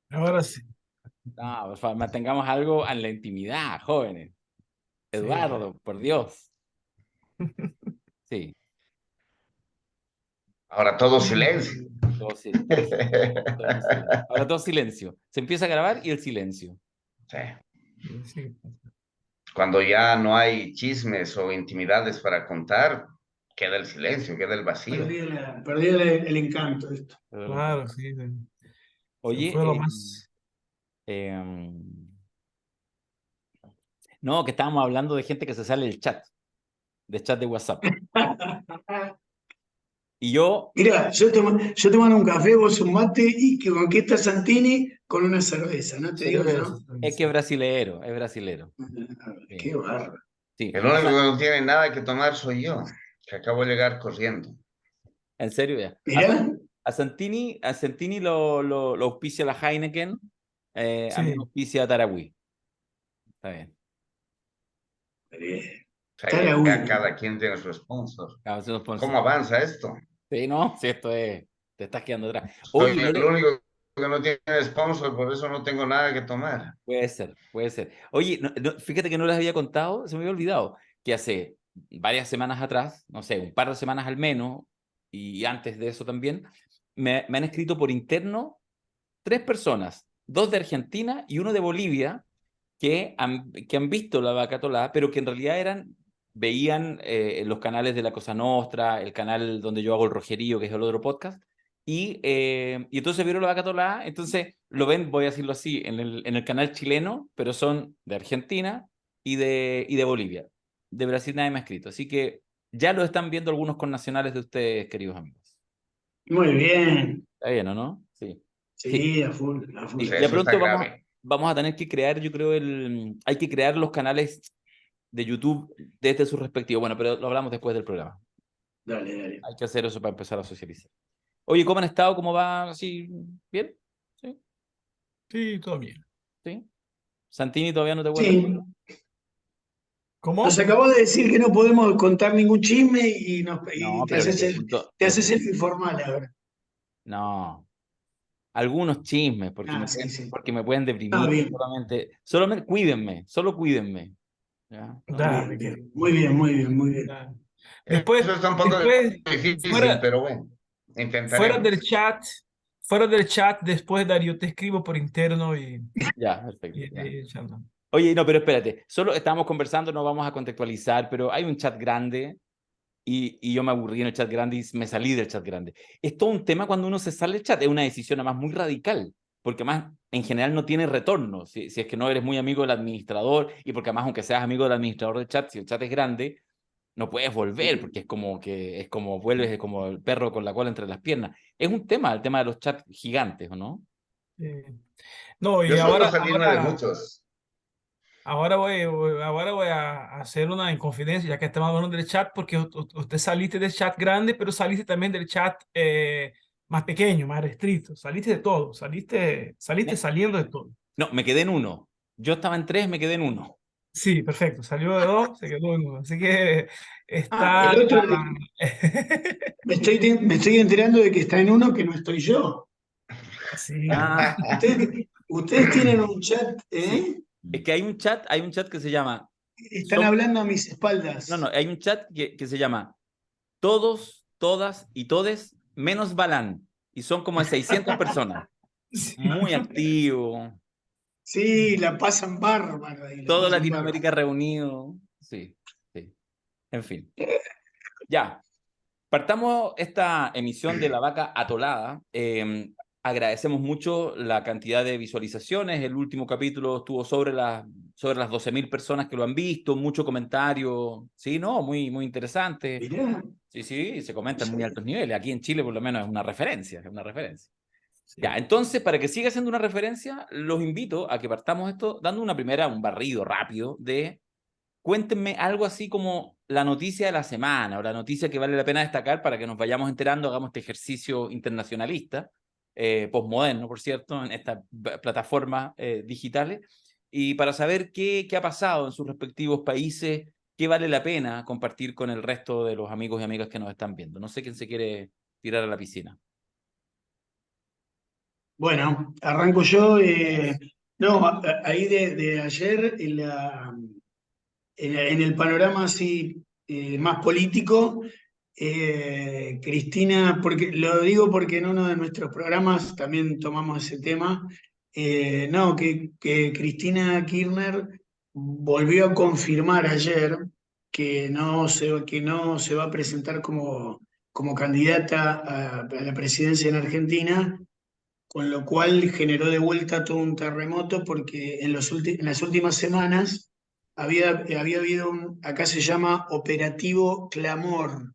Ahora sí. No, por favor, mantengamos algo en la intimidad, jóvenes. Sí, claro. Eduardo, por Dios. Sí, Ahora todo silencio. todo, todo en silencio. Ahora todo silencio. Se empieza a grabar y el silencio. Sí. Sí. Cuando ya no hay chismes o intimidades para contar, queda el silencio, queda el vacío. Perdí el encanto de esto. Claro, sí. Sí. Se Oye, fue lo más. no, que estábamos hablando de gente que se sale del chat de WhatsApp. Y yo, Mira, yo tomando un café, vos un mate y que con qué está Santini con una cerveza, ¿no te digo Cerveza yo? es que es brasilero, es brasilero. Sí, Qué bárbaro. sí. El único que no tiene nada que tomar soy yo, que acabo de llegar corriendo. En serio, ya. Mirá, A Santini lo auspicia la Heineken, a mí me Sí. auspicia Taragüí. Está bien. O sea, ya Tarahui. cada quien tiene su sponsor. Claro, se nos pone- ¿Cómo avanza esto? Sí, ¿no? Sí, esto es... Te estás quedando atrás. Soy Oye, no el le... único que no tiene sponsor, por eso no tengo nada que tomar. Puede ser, puede ser. Oye, fíjate que no les había contado, se me había olvidado, que hace varias semanas atrás, no sé, un par de semanas al menos, y antes de eso también, me han escrito por interno 3 personas, 2 de Argentina y uno de Bolivia, que han visto la vaca atolada, pero que en realidad veían los canales de La Cosa Nostra, el canal donde yo hago el rojerío, que es el otro podcast, y entonces vieron la vaca atolada, entonces lo ven, voy a decirlo así, en el canal chileno, pero son de Argentina y de Bolivia. De Brasil nadie me ha escrito, así que ya lo están viendo algunos connacionales de ustedes, queridos amigos. Muy bien. ¿Está bien o no? Sí. Sí, Sí, a full, a full. Sí, y ya eso está pronto grave. vamos a tener que crear, yo creo, hay que crear los canales de YouTube desde su respectivo. Bueno, pero lo hablamos después del programa. Dale, dale. Hay que hacer eso para empezar a socializar. Oye, ¿cómo han estado? ¿Cómo va? ¿Así? ¿Bien? ¿Sí? Sí, todo bien. ¿Sí? ¿Santini todavía no te vuelve? Sí, nos ¿Cómo? acabó de decir que no podemos contar ningún chisme y No, pero que te haces el informal ahora. no. Algunos chismes, Ah, sí, sí. porque me pueden Ah, deprimir bien, solamente cuídenme, solo cuídenme. ¿Ya? No. bien, Dale, que. bien. Muy bien, muy bien, muy bien. Dale. Eso Después, está un poco después, difícil, fuera, pero bueno, fuera del intentaremos. chat, fuera del chat, después, Darío, te escribo por interno Ya, perfecto. Ya. y charlamos. Oye, no, pero espérate, solo estamos conversando, no vamos a contextualizar, pero hay un chat grande y yo me aburrí en el chat grande y me salí del chat grande. Es todo un tema cuando uno se sale del chat, es una decisión además muy radical, porque además en general no tiene retorno, si es que no eres muy amigo del administrador y porque además aunque seas amigo del administrador del chat, si el chat es grande, no puedes volver porque es como vuelves, es como el perro con la cola entre las piernas. Es un tema, el tema de los chats gigantes, ¿o no? Eh, no, y Yo suelo ahora, salirme de muchos. ahora voy a hacer una inconfidencia, ya que estamos hablando del chat, porque usted saliste del chat grande, pero saliste también del chat más pequeño, más restrito. Saliste de todo, saliste Me- saliendo de todo. No, me quedé en uno. Yo estaba en 3, me quedé en uno. Sí, perfecto. Salió de dos, se quedó en uno. Así que Ah, está. el otro, me estoy enterando de que está en uno que no estoy yo. Sí. Ah, Ustedes tienen un chat, sí. ¿eh? Es que hay un chat que se llama Están hablando a mis no, espaldas. hay un chat que se llama Todos, Todas y Todes menos Balán. Y son como de 600 personas. Sí. Muy activo. Sí, la pasan bárbaro ahí, la Todo pasan bárbaro. Latinoamérica reunido. Sí, sí. En fin. Ya. Partamos esta emisión de La Vaca Atolada. Agradecemos mucho la cantidad de visualizaciones. El último capítulo estuvo sobre las 12.000 personas que lo han visto, mucho comentario. Sí, no, muy, muy interesante. Mirá, Sí, sí, se no comenta en muy sabía. altos niveles. Aquí en Chile, por lo menos, es una referencia, es una referencia. Ya, Sí. entonces, para que siga siendo una referencia, los invito a que partamos esto dando un barrido rápido de cuéntenme algo así como la noticia de la semana o la noticia que vale la pena destacar para que nos vayamos enterando, hagamos este ejercicio internacionalista, postmoderno, por cierto, en estas plataformas digitales, y para saber qué ha pasado en sus respectivos países, qué vale la pena compartir con el resto de los amigos y amigas que nos están viendo. No sé quién se quiere tirar a la piscina. Bueno, arranco yo. No, ahí de ayer, en el panorama así más político, Cristina, porque lo digo porque en uno de nuestros programas también tomamos ese tema. No, que Cristina Kirchner volvió a confirmar ayer que no se va a presentar como candidata a la presidencia en Argentina, con lo cual generó de vuelta todo un terremoto porque en las últimas semanas había habido acá se llama operativo clamor,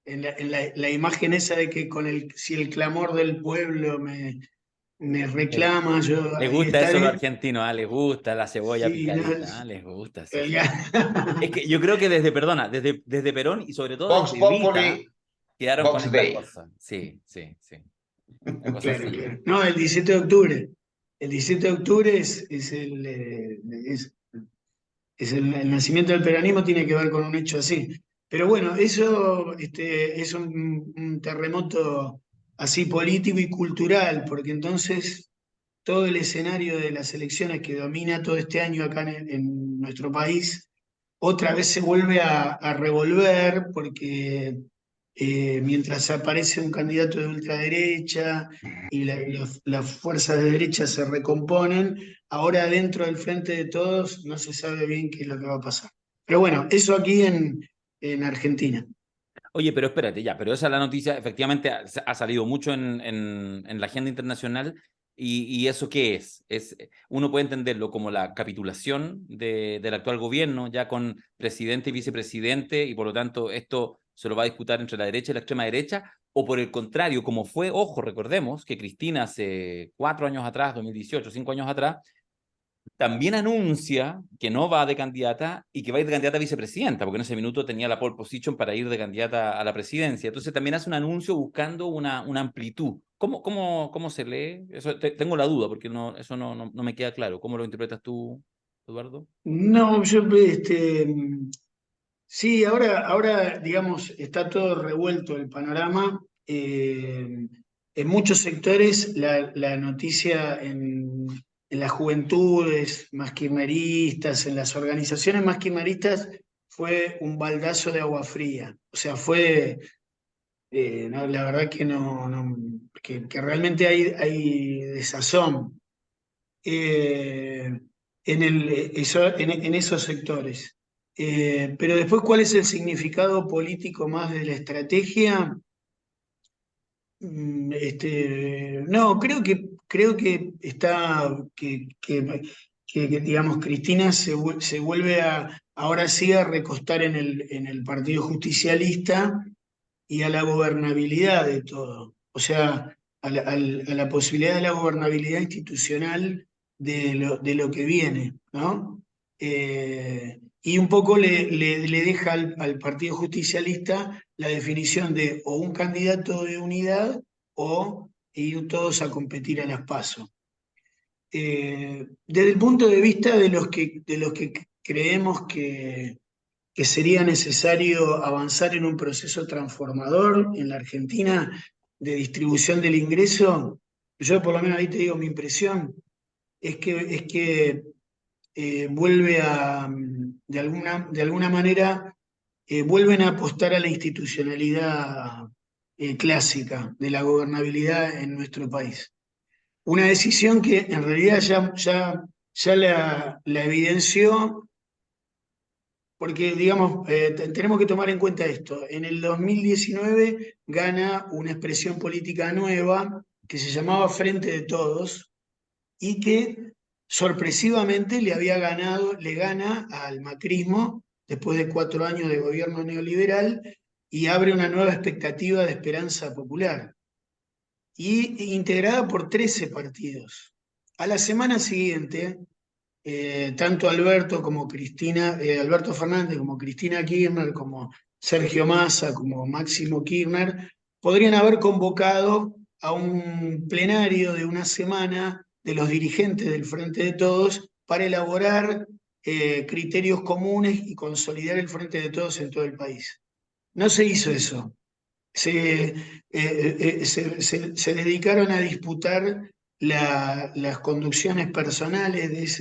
la imagen esa de que si el clamor del pueblo me Les, reclama, yo les ahí gusta eso a los estaré. argentinos, ¿ah? Les gusta la cebolla Sí, no, picadita, ¿ah? Les gusta, sí, el- sí. Es que yo creo que desde, perdona, desde Perón y sobre todo Vox desde Evita Populi, quedaron con Vox esta Day. cosa. Sí, sí, sí. Una cosa Claro, así. claro. No, el 17 de octubre. El 17 de octubre es el nacimiento del peronismo, tiene que ver con un hecho así. Pero bueno, eso es un terremoto así político y cultural, porque entonces todo el escenario de las elecciones que domina todo este año acá en nuestro país, otra vez se vuelve a revolver, porque mientras aparece un candidato de ultraderecha y las fuerzas de derecha se recomponen, ahora dentro del frente de todos no se sabe bien qué es lo que va a pasar. Pero bueno, eso aquí en Argentina. Oye, pero espérate, ya, pero esa es la noticia, efectivamente ha salido mucho en la agenda internacional. Y eso qué es? Uno puede entenderlo como la capitulación del actual gobierno, ya con presidente y vicepresidente, y por lo tanto esto se lo va a disputar entre la derecha y la extrema derecha, o por el contrario, como fue, ojo, recordemos que Cristina hace 4 años atrás, 2018, 5 años atrás, también anuncia que no va de candidata y que va a ir de candidata a vicepresidenta, porque en ese minuto tenía la pole position para ir de candidata a la presidencia. Entonces también hace un anuncio buscando una amplitud. ¿Cómo se lee? Eso, tengo la duda, porque eso no me queda claro. ¿Cómo lo interpretas tú, Eduardo? No, sí, ahora, digamos, está todo revuelto el panorama. En muchos sectores la noticia en las juventudes más kirchneristas, en las organizaciones más kirchneristas, fue un baldazo de agua fría. O sea, no, la verdad que que realmente hay desazón eh, en esos sectores. Pero después, ¿cuál es el significado político más de la estrategia? No, creo que está, que, digamos, Cristina se vuelve ahora sí a recostar en el Partido Justicialista y a la gobernabilidad de todo. O sea, a la posibilidad de la gobernabilidad institucional de lo que viene, ¿no? Y un poco le deja al Partido Justicialista la definición de o un candidato de unidad o ir todos a competir a las PASO. Desde el punto de vista de los que creemos que sería necesario avanzar en un proceso transformador en la Argentina de distribución del ingreso, yo por lo menos ahí te digo mi impresión, es que vuelve de alguna manera, vuelven a apostar a la institucionalidad clásica de la gobernabilidad en nuestro país. Una decisión que en realidad ya la evidenció porque, digamos, tenemos que tomar en cuenta esto. En el 2019 gana una expresión política nueva que se llamaba Frente de Todos y que sorpresivamente le gana al macrismo después de 4 años de gobierno neoliberal y abre una nueva expectativa de esperanza popular y integrada por 13 partidos. A la semana siguiente tanto Alberto como Cristina, Alberto Fernández como Cristina Kirchner, como Sergio Massa, como Máximo Kirchner, podrían haber convocado a un plenario de una semana de los dirigentes del Frente de Todos para elaborar criterios comunes y consolidar el Frente de Todos en todo el país. No se hizo eso. Se dedicaron a disputar las conducciones personales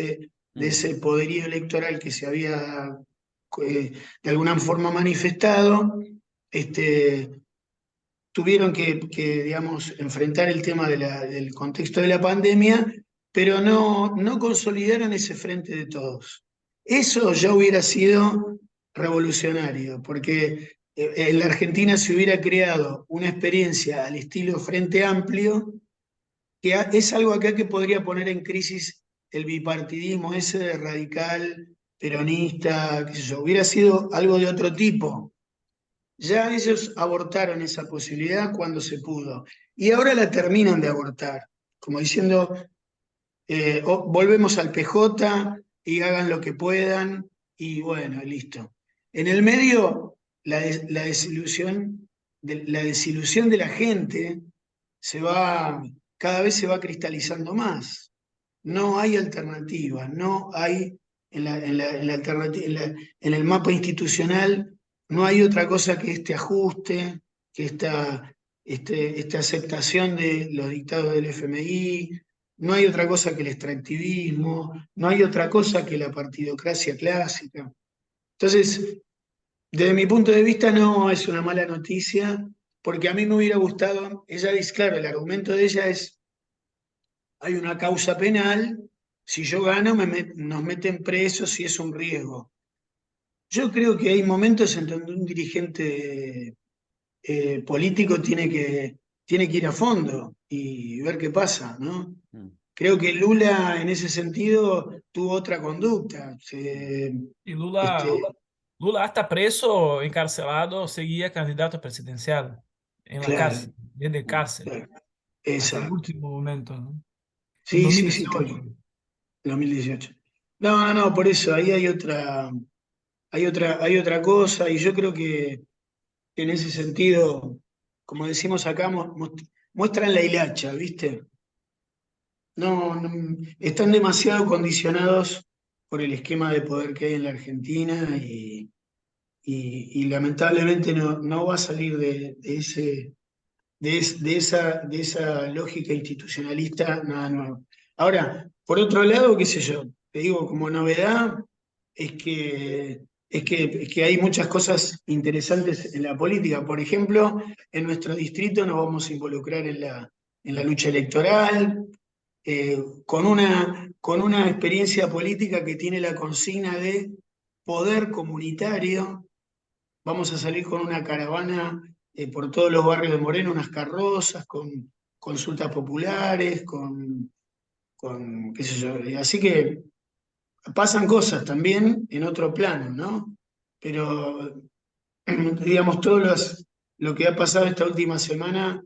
de ese poderío electoral que se había de alguna forma manifestado, tuvieron digamos, enfrentar el tema del contexto de la pandemia, pero no consolidaron ese frente de todos. Eso ya hubiera sido revolucionario, porque en la Argentina se hubiera creado una experiencia al estilo Frente Amplio, que es algo acá que podría poner en crisis el bipartidismo ese de radical, peronista, qué sé yo, hubiera sido algo de otro tipo. Ya ellos abortaron esa posibilidad cuando se pudo. Y ahora la terminan de abortar, como diciendo, volvemos al PJ y hagan lo que puedan y bueno, listo. En el medio, la desilusión de la gente cada vez se va cristalizando más. No hay alternativa, no hay en el mapa institucional, no hay otra cosa que este ajuste, que esta aceptación de los dictados del FMI, no hay otra cosa que el extractivismo, no hay otra cosa que la partidocracia clásica. Entonces, desde mi punto de vista no es una mala noticia, porque a mí me hubiera gustado, ella dice, claro, el argumento de ella es, hay una causa penal, si yo gano nos meten presos y es un riesgo. Yo creo que hay momentos en donde un dirigente político tiene que ir a fondo y ver qué pasa, ¿no? Creo que Lula en ese sentido tuvo otra conducta. Y Este, Lula hasta preso, encarcelado, seguía candidato presidencial en la claro, cárcel, desde cárcel, claro, hasta el exacto. último momento, ¿no? En Sí, sí, sí, 2018. 2018. No, por eso ahí hay otra cosa y yo creo que en ese sentido, como decimos acá, muestran la hilacha, ¿viste? No, están demasiado condicionados por el esquema de poder que hay en la Argentina y lamentablemente no va a salir de esa lógica institucionalista nada nuevo. Ahora, por otro lado, qué sé yo, te digo como novedad, es que hay muchas cosas interesantes en la política. Por ejemplo, en nuestro distrito nos vamos a involucrar en la lucha electoral, con una experiencia política que tiene la consigna de poder comunitario. Vamos a salir con una caravana por todos los barrios de Moreno, unas carrozas, con consultas populares, qué sé yo. Así que pasan cosas también en otro plano, ¿no? Pero, digamos, lo que ha pasado esta última semana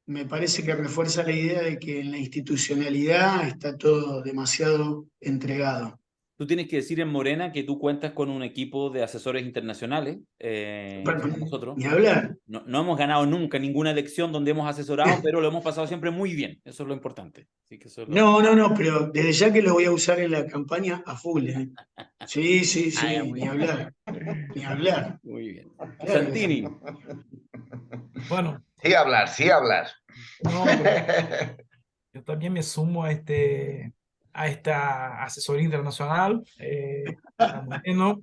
me parece que refuerza la idea de que en la institucionalidad está todo demasiado entregado. Tú tienes que decir en Morena que tú cuentas con un equipo de asesores internacionales, como nosotros. Ni hablar. No hemos ganado nunca ninguna elección donde hemos asesorado, pero lo hemos pasado siempre muy bien. Eso es lo importante. Así que eso es lo... No, pero desde ya que lo voy a usar en la campaña a full, ¿eh? Sí, sí, Ah, ya, sí, muy ni bien. hablar, ni hablar. Muy bien. Claro que sí. Santini. Bueno, Sí hablar, sí hablar. no, yo también me sumo a esta asesoría internacional, a Moreno,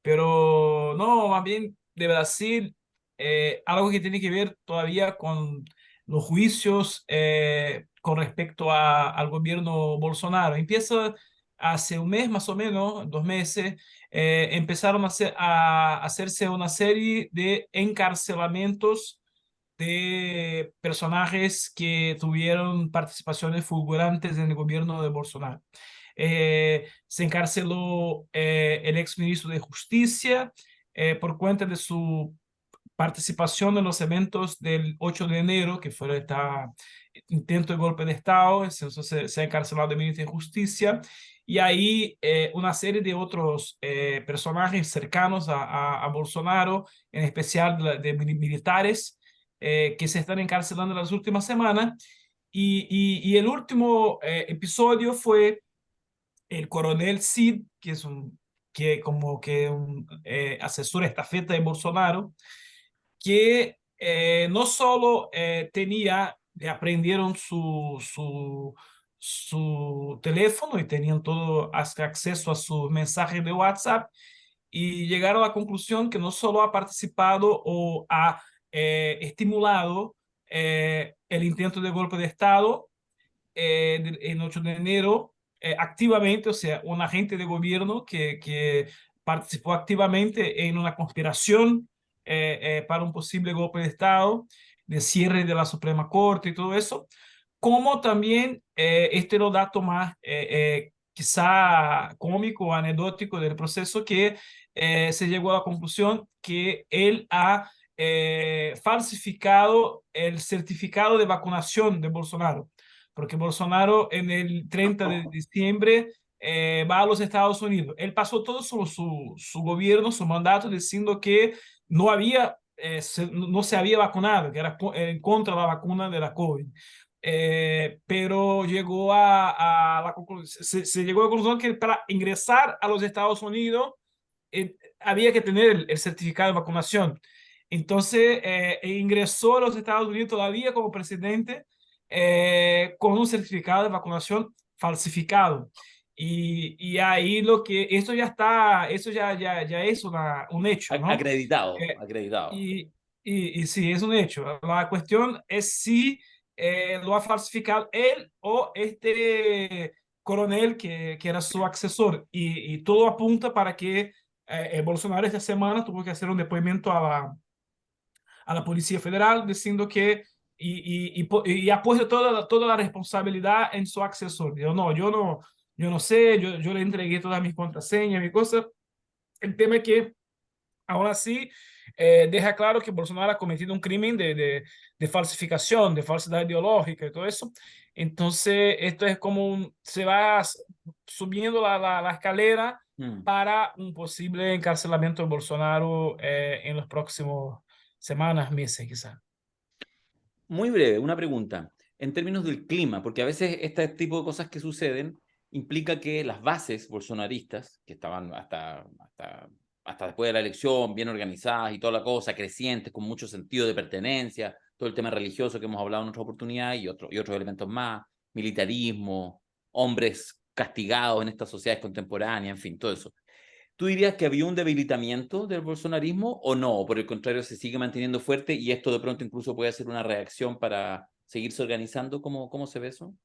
pero no, más bien de Brasil, algo que tiene que ver todavía con los juicios con respecto al gobierno Bolsonaro. Empieza hace un mes más o menos, 2 meses, empezaron a hacerse una serie de encarcelamientos de personajes que tuvieron participaciones fulgurantes en el gobierno de Bolsonaro. Se encarceló el exministro de Justicia por cuenta de su participación en los eventos del 8 de enero, que fue este intento de golpe de Estado. Entonces se ha encarcelado el ministro de Justicia. Y ahí una serie de otros personajes cercanos a Bolsonaro, en especial de militares, que se están encarcelando en las últimas semanas. Y el último episodio fue el coronel Cid, que es un asesor estafeta de Bolsonaro, que no solo tenía le aprendieron su teléfono y tenían todo acceso a sus mensajes de WhatsApp y llegaron a la conclusión que no solo ha participado o ha estimulado el intento de golpe de Estado en 8 de enero activamente, o sea, un agente de gobierno que participó activamente en una conspiración para un posible golpe de Estado, de cierre de la Suprema Corte y todo eso, como también este es el dato más quizá cómico o anecdótico del proceso, que se llegó a la conclusión que él ha falsificado el certificado de vacunación de Bolsonaro, porque Bolsonaro en el 30 de diciembre va a los Estados Unidos. Él pasó todo su gobierno, su mandato, diciendo que no había, no se había vacunado, que era en contra de la vacuna de la COVID. Pero llegó a la conclusión, se llegó a la conclusión que para ingresar a los Estados Unidos había que tener el certificado de vacunación. Entonces ingresó a los Estados Unidos todavía como presidente con un certificado de vacunación falsificado. Y ahí lo que, esto ya está, eso ya es un hecho, ¿no? Acreditado, Eh, acreditado. y sí, es un hecho. La cuestión es si lo ha falsificado él o este coronel que era su asesor. Y todo apunta para que Bolsonaro esta semana tuvo que hacer un depósito a la Policía Federal diciendo que y ha puesto toda la responsabilidad en su asesor. Yo no sé, yo le entregué todas mis contraseñas, mis cosas. El tema es que ahora sí deja claro que Bolsonaro ha cometido un crimen de falsificación, de falsedad ideológica y todo eso. Entonces, esto es como se va subiendo la escalera para un posible encarcelamiento de Bolsonaro en los próximos semanas, meses, quizá. Muy breve, una pregunta. En términos del clima, porque a veces este tipo de cosas que suceden implica que las bases bolsonaristas, que estaban hasta después de la elección, bien organizadas y toda la cosa, crecientes, con mucho sentido de pertenencia, todo el tema religioso que hemos hablado en otra oportunidad y otros elementos más, militarismo, hombres castigados en estas sociedades contemporáneas, en fin, todo eso. ¿Tú dirías que había un debilitamiento del bolsonarismo o no? O por el contrario, se sigue manteniendo fuerte y esto de pronto incluso puede ser una reacción para seguirse organizando. ¿Cómo se ve eso?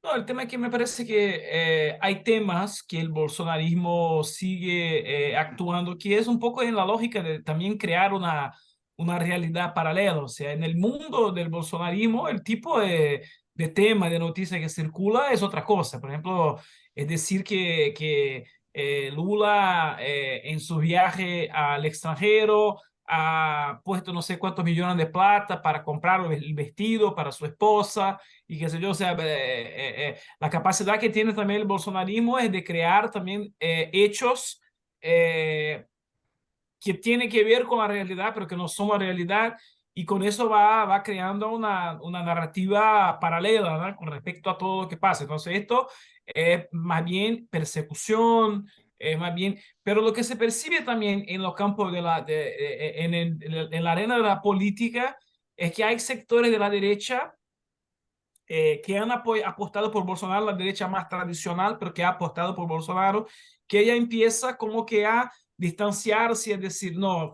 No, el tema es que me parece que hay temas que el bolsonarismo sigue actuando, que es un poco en la lógica de también crear una realidad paralela. O sea, en el mundo del bolsonarismo, el tipo de tema, de noticia que circula es otra cosa. Por ejemplo, es decir que Lula en su viaje al extranjero ha puesto no sé cuántos millones de plata para comprar el vestido para su esposa y qué sé yo, o sea, la capacidad que tiene también el bolsonarismo es de crear también hechos que tienen que ver con la realidad, pero que no son la realidad, y con eso va creando una narrativa paralela, ¿no? Con respecto a todo lo que pasa. Entonces, esto es más bien persecución, más bien, pero lo que se percibe también en los campos en la arena de la política es que hay sectores de la derecha que han apostado por Bolsonaro, la derecha más tradicional, pero que ha apostado por Bolsonaro, que ella empieza como que a distanciarse, es decir, no,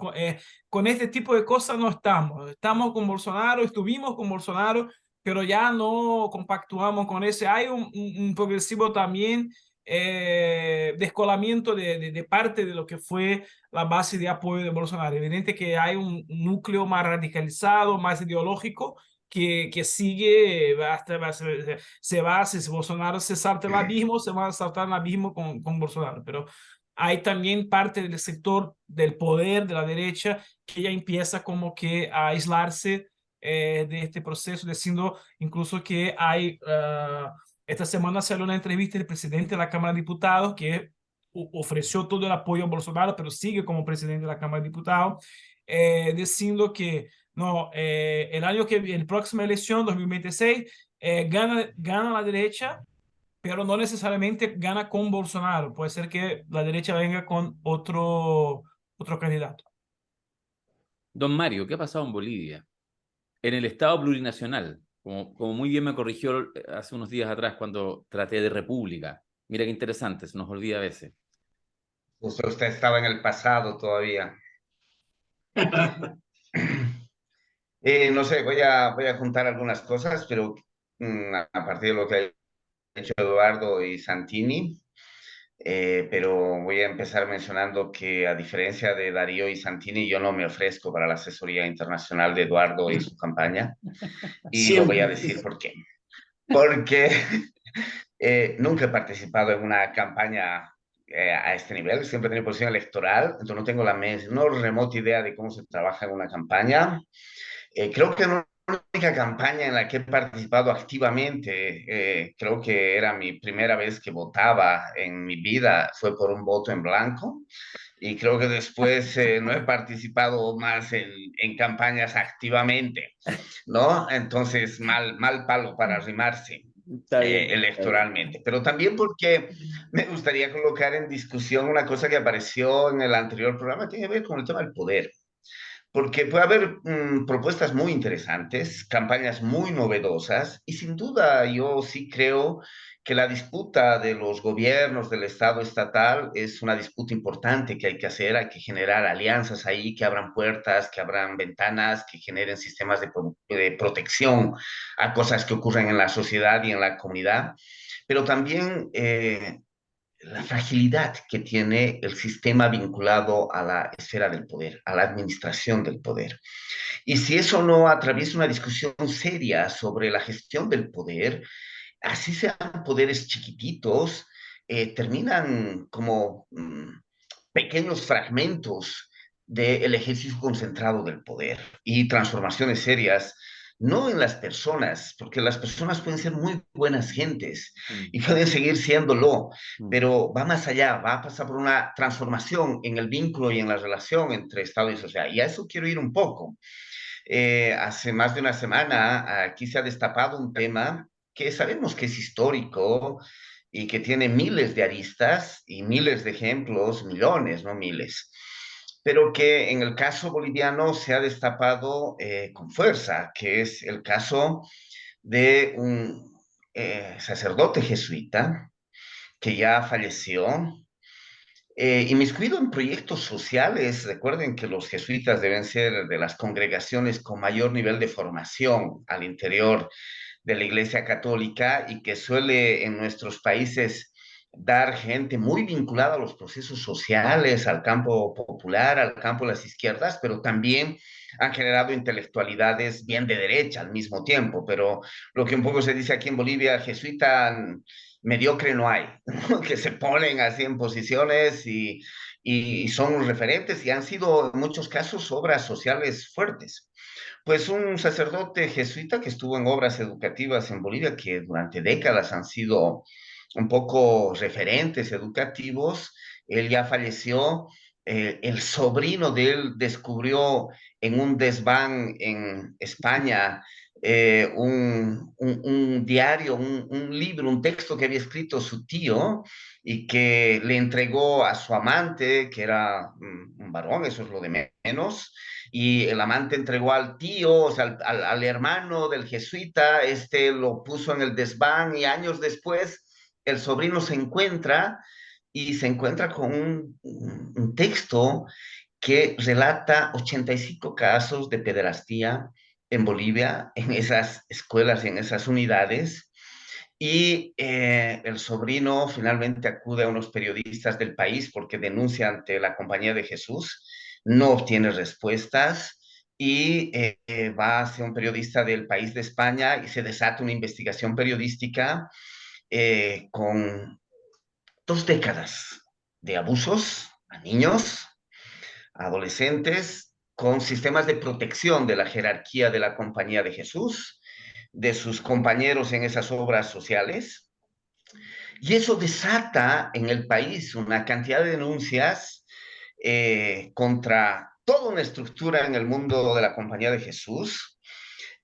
con este tipo de cosas no estamos con Bolsonaro, estuvimos con Bolsonaro, pero ya no compactuamos con ese. Hay un progresivo también descolamiento de parte de lo que fue la base de apoyo de Bolsonaro. Evidente que hay un núcleo más radicalizado, más ideológico, que sigue, si Bolsonaro se salta el abismo, se va a saltar el abismo con Bolsonaro, pero hay también parte del sector del poder de la derecha que ya empieza como que a aislarse de este proceso, diciendo incluso que hay, esta semana salió una entrevista del presidente de la Cámara de Diputados que ofreció todo el apoyo a Bolsonaro, pero sigue como presidente de la Cámara de Diputados, diciendo que no, el próxima elección, 2026, gana la derecha, pero no necesariamente gana con Bolsonaro. Puede ser que la derecha venga con otro candidato. Don Mario, ¿qué ha pasado en Bolivia? en el Estado plurinacional, como muy bien me corrigió hace unos días atrás cuando traté de república. Mira qué interesante, se nos olvida a veces. Usted estaba en el pasado todavía. No sé, voy a juntar algunas cosas, pero a partir de lo que ha hecho Eduardo y Santini, pero voy a empezar mencionando que a diferencia de Darío y Santini, yo no me ofrezco para la asesoría internacional de Eduardo y su campaña, y lo voy a Siempre. decir por qué. Porque nunca he participado en una campaña a este nivel, siempre he tenido posición electoral, entonces no tengo la no remota idea de cómo se trabaja en una campaña. Creo que la única campaña en la que he participado activamente, creo que era mi primera vez que votaba en mi vida, fue por un voto en blanco. Y creo que después no he participado más en campañas activamente, ¿no? Entonces, mal palo para arrimarse Está bien, está bien. electoralmente. Pero también porque me gustaría colocar en discusión una cosa que apareció en el anterior programa, tiene que ver con el tema del poder. Porque puede haber propuestas muy interesantes, campañas muy novedosas, y sin duda yo sí creo que la disputa de los gobiernos del Estado estatal es una disputa importante que hay que hacer, hay que generar alianzas ahí, que abran puertas, que abran ventanas, que generen sistemas de protección a cosas que ocurren en la sociedad y en la comunidad, pero también la fragilidad que tiene el sistema vinculado a la esfera del poder, a la administración del poder. Y si eso no atraviesa una discusión seria sobre la gestión del poder, así sean poderes chiquititos, terminan como pequeños fragmentos del ejercicio concentrado del poder y transformaciones serias, no en las personas, porque las personas pueden ser muy buenas gentes Mm, y pueden seguir siéndolo, mm. pero va más allá, va a pasar por una transformación en el vínculo y en la relación entre Estado y sociedad. Y a eso quiero ir un poco. Hace más de una semana aquí se ha destapado un tema que sabemos que es histórico y que tiene miles de aristas y miles de ejemplos, millones, no miles, pero que en el caso boliviano se ha destapado con fuerza, que es el caso de un sacerdote jesuita que ya falleció, inmiscuido en proyectos sociales. Recuerden que los jesuitas deben ser de las congregaciones con mayor nivel de formación al interior de la Iglesia Católica y que suele en nuestros países dar gente muy vinculada a los procesos sociales, al campo popular, al campo de las izquierdas, pero también han generado intelectualidades bien de derecha al mismo tiempo. Pero lo que un poco se dice aquí en Bolivia, jesuita mediocre no hay, ¿no? Que se ponen así en posiciones y son referentes y han sido en muchos casos obras sociales fuertes. Pues un sacerdote jesuita que estuvo en obras educativas en Bolivia, que durante décadas han sido un poco referentes educativos, él ya falleció, el sobrino de él descubrió en un desván en España un diario, libro, un texto que había escrito su tío y que le entregó a su amante, que era un varón, eso es lo de menos, y el amante entregó al tío, o sea, al hermano del jesuita, este lo puso en el desván y años después el sobrino se encuentra y se encuentra con un texto que relata 85 casos de pederastía en Bolivia, en esas escuelas y en esas unidades. Y el sobrino finalmente acude a unos periodistas del país porque denuncia ante la Compañía de Jesús, no obtiene respuestas y va hacia un periodista del país de España y se desata una investigación periodística con 2 décadas de abusos a niños, a adolescentes, con sistemas de protección de la jerarquía de la Compañía de Jesús, de sus compañeros en esas obras sociales. Y eso desata en el país una cantidad de denuncias contra toda una estructura en el mundo de la Compañía de Jesús,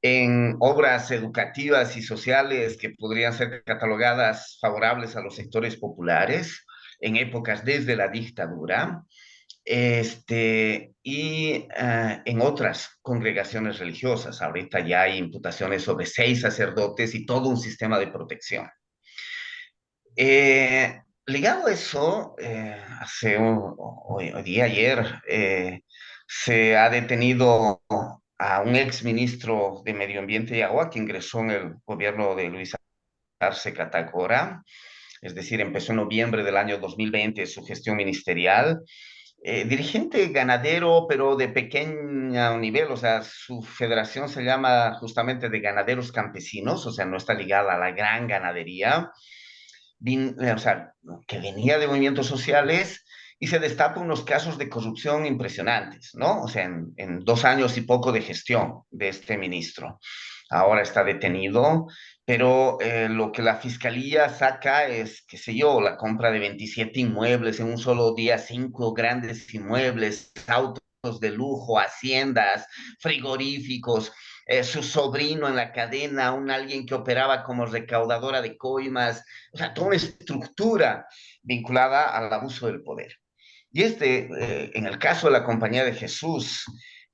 en obras educativas y sociales que podrían ser catalogadas favorables a los sectores populares en épocas desde la dictadura, y en otras congregaciones religiosas. Ahorita ya hay imputaciones sobre 6 sacerdotes y todo un sistema de protección. Ligado a eso, hoy día, ayer, se ha detenido a un ex ministro de Medio Ambiente y Agua que ingresó en el gobierno de Luis Arce Catacora, es decir, empezó en noviembre del año 2020 su gestión ministerial. Dirigente ganadero, pero de pequeño nivel, o sea, su federación se llama justamente de ganaderos campesinos, o sea, no está ligada a la gran ganadería, o sea, que venía de movimientos sociales y se destapan unos casos de corrupción impresionantes, ¿no? O sea, en 2 años y poco de gestión de este ministro. Ahora está detenido, pero lo que la fiscalía saca es, qué sé yo, la compra de 27 inmuebles en un solo día, 5 grandes inmuebles, autos de lujo, haciendas, frigoríficos, su sobrino en la cadena, alguien que operaba como recaudadora de coimas, o sea, toda una estructura vinculada al abuso del poder. Y en el caso de la Compañía de Jesús,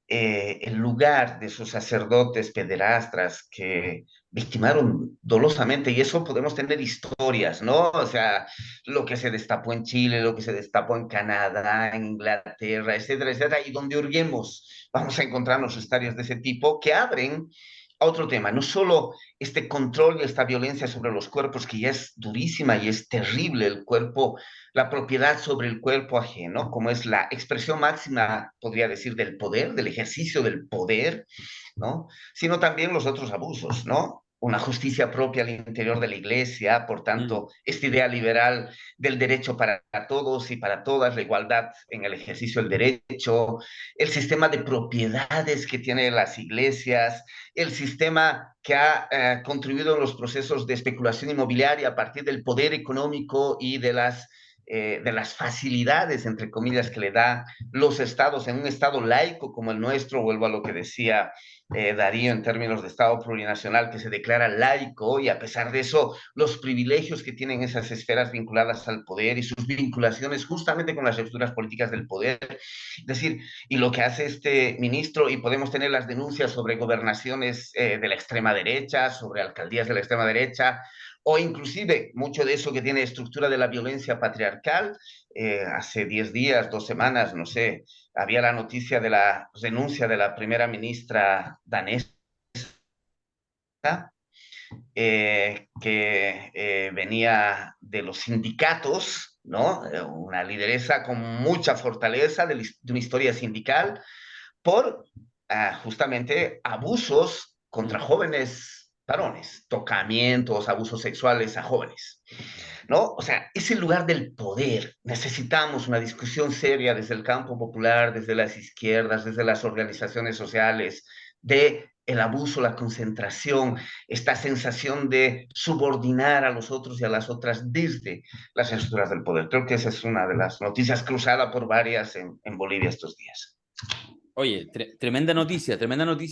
el lugar de sus sacerdotes pederastras que victimaron dolosamente, y eso podemos tener historias, ¿no? O sea, lo que se destapó en Chile, lo que se destapó en Canadá, en Inglaterra, etcétera, etcétera, y donde hurguemos vamos a encontrarnos historias de ese tipo que abren a otro tema, no solo este control y esta violencia sobre los cuerpos, que ya es durísima y es terrible, el cuerpo, la propiedad sobre el cuerpo ajeno, como es la expresión máxima, podría decir, del poder, del ejercicio del poder, ¿no? Sino también los otros abusos, ¿no? Una justicia propia al interior de la iglesia, por tanto, esta idea liberal del derecho para todos y para todas, la igualdad en el ejercicio del derecho, el sistema de propiedades que tienen las iglesias, el sistema que ha contribuido en los procesos de especulación inmobiliaria a partir del poder económico y de las facilidades, entre comillas, que le da los estados en un estado laico como el nuestro. Vuelvo a lo que decía Darío en términos de estado plurinacional, que se declara laico, y a pesar de eso, los privilegios que tienen esas esferas vinculadas al poder y sus vinculaciones justamente con las estructuras políticas del poder. Es decir, y lo que hace este ministro, y podemos tener las denuncias sobre gobernaciones de la extrema derecha, sobre alcaldías de la extrema derecha, o inclusive mucho de eso que tiene estructura de la violencia patriarcal. Hace 10 días, 2 semanas, no sé, había la noticia de la renuncia de la primera ministra danesa, que venía de los sindicatos, ¿no? Una lideresa con mucha fortaleza de una historia sindical, por justamente abusos contra jóvenes varones, tocamientos, abusos sexuales a jóvenes, ¿no? O sea, es el lugar del poder. Necesitamos una discusión seria desde el campo popular, desde las izquierdas, desde las organizaciones sociales, de el abuso, la concentración, esta sensación de subordinar a los otros y a las otras desde las estructuras del poder. Creo que esa es una de las noticias cruzada por varias en Bolivia estos días. Oye, tremenda noticia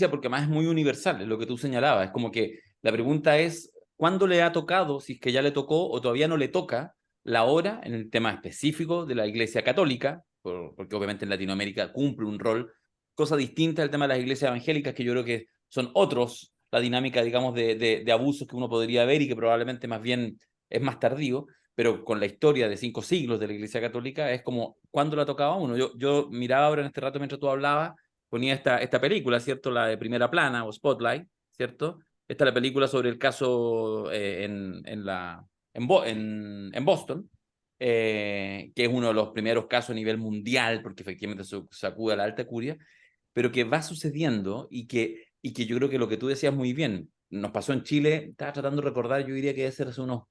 porque además es muy universal, es lo que tú señalabas. Es como que la pregunta es, ¿cuándo le ha tocado, si es que ya le tocó o todavía no le toca, la hora en el tema específico de la Iglesia Católica? Porque obviamente en Latinoamérica cumple un rol, cosa distinta del tema de las iglesias evangélicas, que yo creo que son otros, la dinámica, digamos, de abusos que uno podría ver y que probablemente más bien es más tardío, pero con la historia de 5 siglos de la Iglesia Católica es como, ¿cuándo la tocaba a uno? Yo miraba ahora en este rato mientras tú hablabas, ponía esta película, ¿cierto? La de Primera Plana o Spotlight, ¿cierto? Esta es la película sobre el caso en Boston, que es uno de los primeros casos a nivel mundial, porque efectivamente se sacude a la alta curia, pero que va sucediendo y que yo creo que lo que tú decías muy bien, nos pasó en Chile, estaba tratando de recordar, yo diría que debe ser hace unos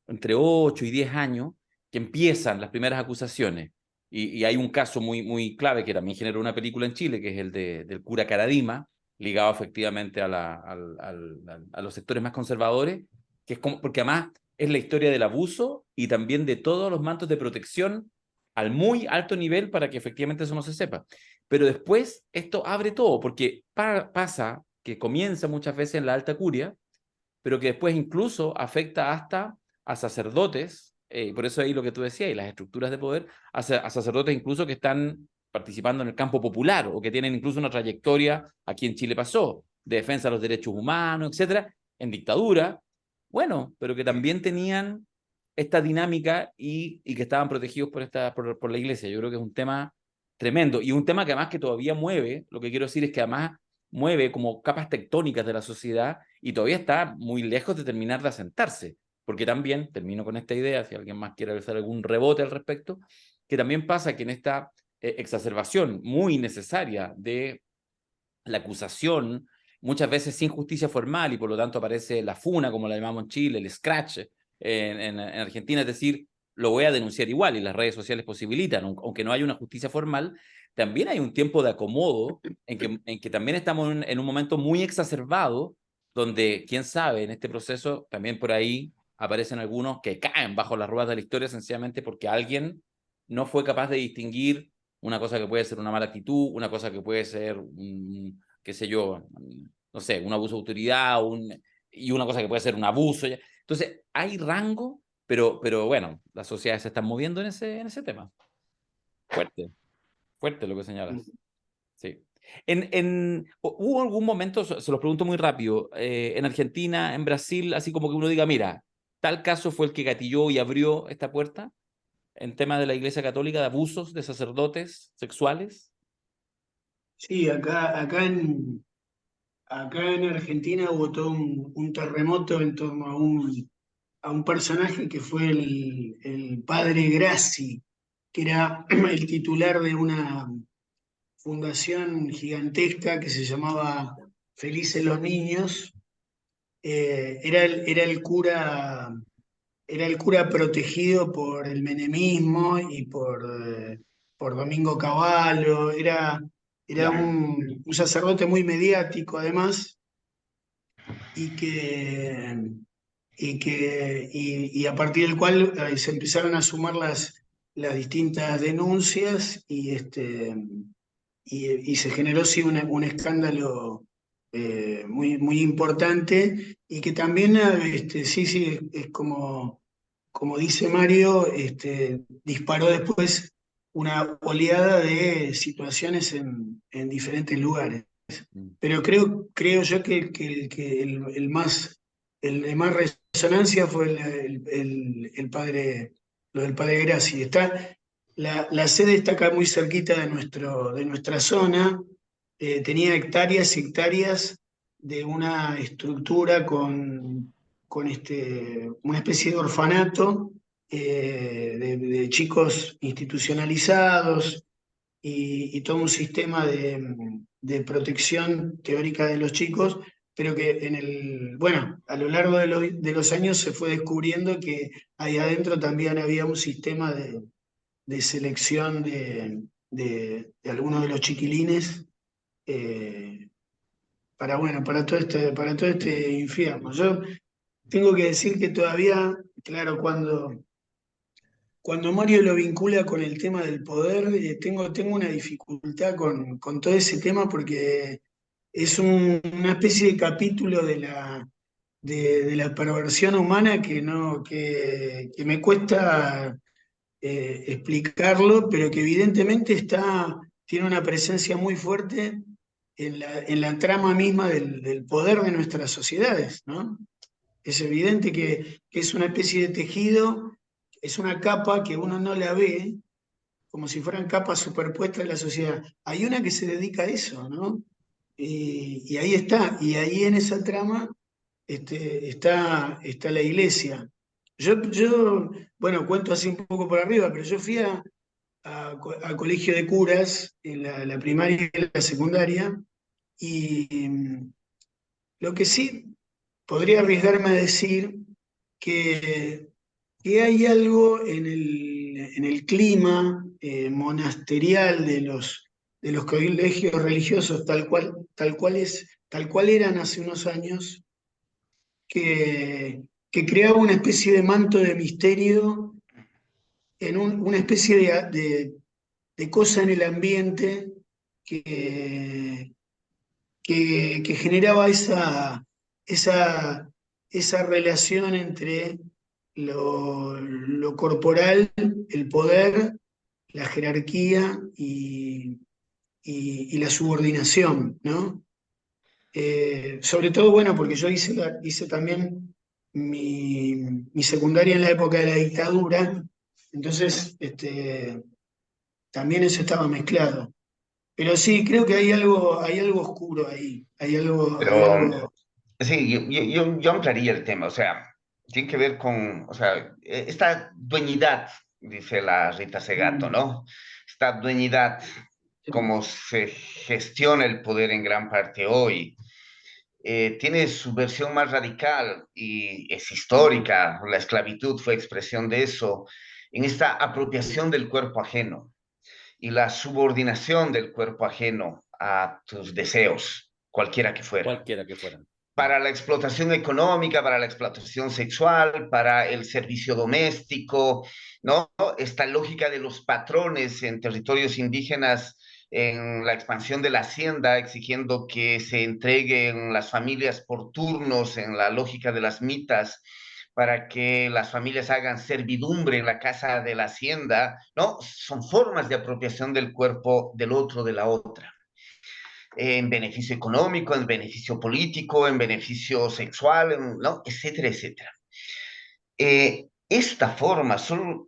entre 8 y 10 años, que empiezan las primeras acusaciones. Y hay un caso muy, muy clave que también generó una película en Chile, que es el del cura Caradima, ligado efectivamente a los sectores más conservadores, que es como, porque además es la historia del abuso y también de todos los mantos de protección al muy alto nivel para que efectivamente eso no se sepa. Pero después esto abre todo, porque pasa que comienza muchas veces en la alta curia, pero que después incluso afecta hasta a sacerdotes por eso ahí lo que tú decías, y las estructuras de poder, a sacerdotes incluso que están participando en el campo popular o que tienen incluso una trayectoria, aquí en Chile pasó, de defensa de los derechos humanos, etcétera, en dictadura, bueno, pero que también tenían esta dinámica y que estaban protegidos por la iglesia. Yo creo que es un tema tremendo y un tema que además que todavía mueve, lo que quiero decir es que además mueve como capas tectónicas de la sociedad y todavía está muy lejos de terminar de asentarse. Porque también, termino con esta idea, si alguien más quiere hacer algún rebote al respecto, que también pasa que en esta exacerbación muy necesaria de la acusación, muchas veces sin justicia formal, y por lo tanto aparece la funa, como la llamamos en Chile, el scratch en Argentina, es decir, lo voy a denunciar igual, y las redes sociales posibilitan, aunque no haya una justicia formal, también hay un tiempo de acomodo en que también estamos en un momento muy exacerbado, donde, quién sabe, en este proceso también por ahí aparecen algunos que caen bajo las ruedas de la historia sencillamente porque alguien no fue capaz de distinguir una cosa que puede ser una mala actitud, una cosa que puede ser, qué sé yo, no sé, un abuso de autoridad, y una cosa que puede ser un abuso. Entonces, hay rango, pero bueno, las sociedades se están moviendo en ese tema. Fuerte, fuerte lo que señalas. Sí. ¿Hubo algún momento, se los pregunto muy rápido, en Argentina, en Brasil, así como que uno diga, mira, tal caso fue el que gatilló y abrió esta puerta en tema de la Iglesia Católica de abusos de sacerdotes sexuales? Sí, acá en Argentina hubo todo un terremoto en torno a un personaje que fue el padre Grassi, que era el titular de una fundación gigantesca que se llamaba Felices los Niños. Era el cura protegido por el menemismo y por Domingo Cavallo. Era Ya, un sacerdote muy mediático, además, y que a partir del cual se empezaron a sumar las distintas denuncias y se generó sí un escándalo muy importante y que también sí, es como dice Mario, disparó después una oleada de situaciones en diferentes lugares. Mm. Pero creo yo que el de más resonancia fue el padre, lo del padre Grassi. La sede está acá muy cerquita de nuestra zona. Tenía hectáreas y hectáreas de una estructura con una especie de orfanato de chicos institucionalizados y todo un sistema de protección teórica de los chicos, pero que bueno, a lo largo de los años se fue descubriendo que ahí adentro también había un sistema de selección de algunos de los chiquilines bueno, para todo este infierno. Yo tengo que decir que todavía, claro, cuando Mario lo vincula con el tema del poder, tengo una dificultad con todo ese tema porque es una especie de capítulo de la perversión humana que me cuesta explicarlo, pero que evidentemente tiene una presencia muy fuerte en la trama misma del poder de nuestras sociedades, ¿no? Es evidente que es una especie de tejido, es una capa que uno no la ve, como si fueran capas superpuestas de la sociedad. Hay una que se dedica a eso, ¿no? Y ahí está, y ahí en esa trama está la iglesia. Bueno, cuento así un poco por arriba, pero yo fui a colegio de curas en la primaria y la secundaria, y lo que sí podría arriesgarme a decir que, que hay algo en el clima monasterial de los colegios religiosos, tal cual eran hace unos años, que creaba una especie de manto de misterio, una especie de cosa en el ambiente que, que generaba esa relación entre lo corporal, el poder, la jerarquía y la subordinación, ¿no? Sobre todo, bueno, porque yo hice también mi secundaria en la época de la dictadura, entonces también eso estaba mezclado. Pero sí, creo que hay algo oscuro ahí, hay Pero algo. sí, yo ampliaría el tema, o sea, tiene que ver con, o sea, esta dueñidad, dice la Rita Segato, Mm, ¿no? Esta dueñidad, sí. cómo se gestiona el poder en gran parte hoy, tiene su versión más radical y es histórica. La esclavitud fue expresión de eso, en esta apropiación del cuerpo ajeno y la subordinación del cuerpo ajeno a tus deseos, cualquiera que fuera, cualquiera que fueran. para la explotación económica, para la explotación sexual, para el servicio doméstico, ¿no? Esta lógica de los patrones en territorios indígenas, en la expansión de la hacienda, exigiendo que se entreguen las familias por turnos, en la lógica de las mitas, para que las familias hagan servidumbre en la casa de la hacienda, ¿no? Son formas de apropiación del cuerpo del otro, de la otra, en beneficio económico, en beneficio político, en beneficio sexual, ¿no? Etcétera, etcétera. Esta forma solo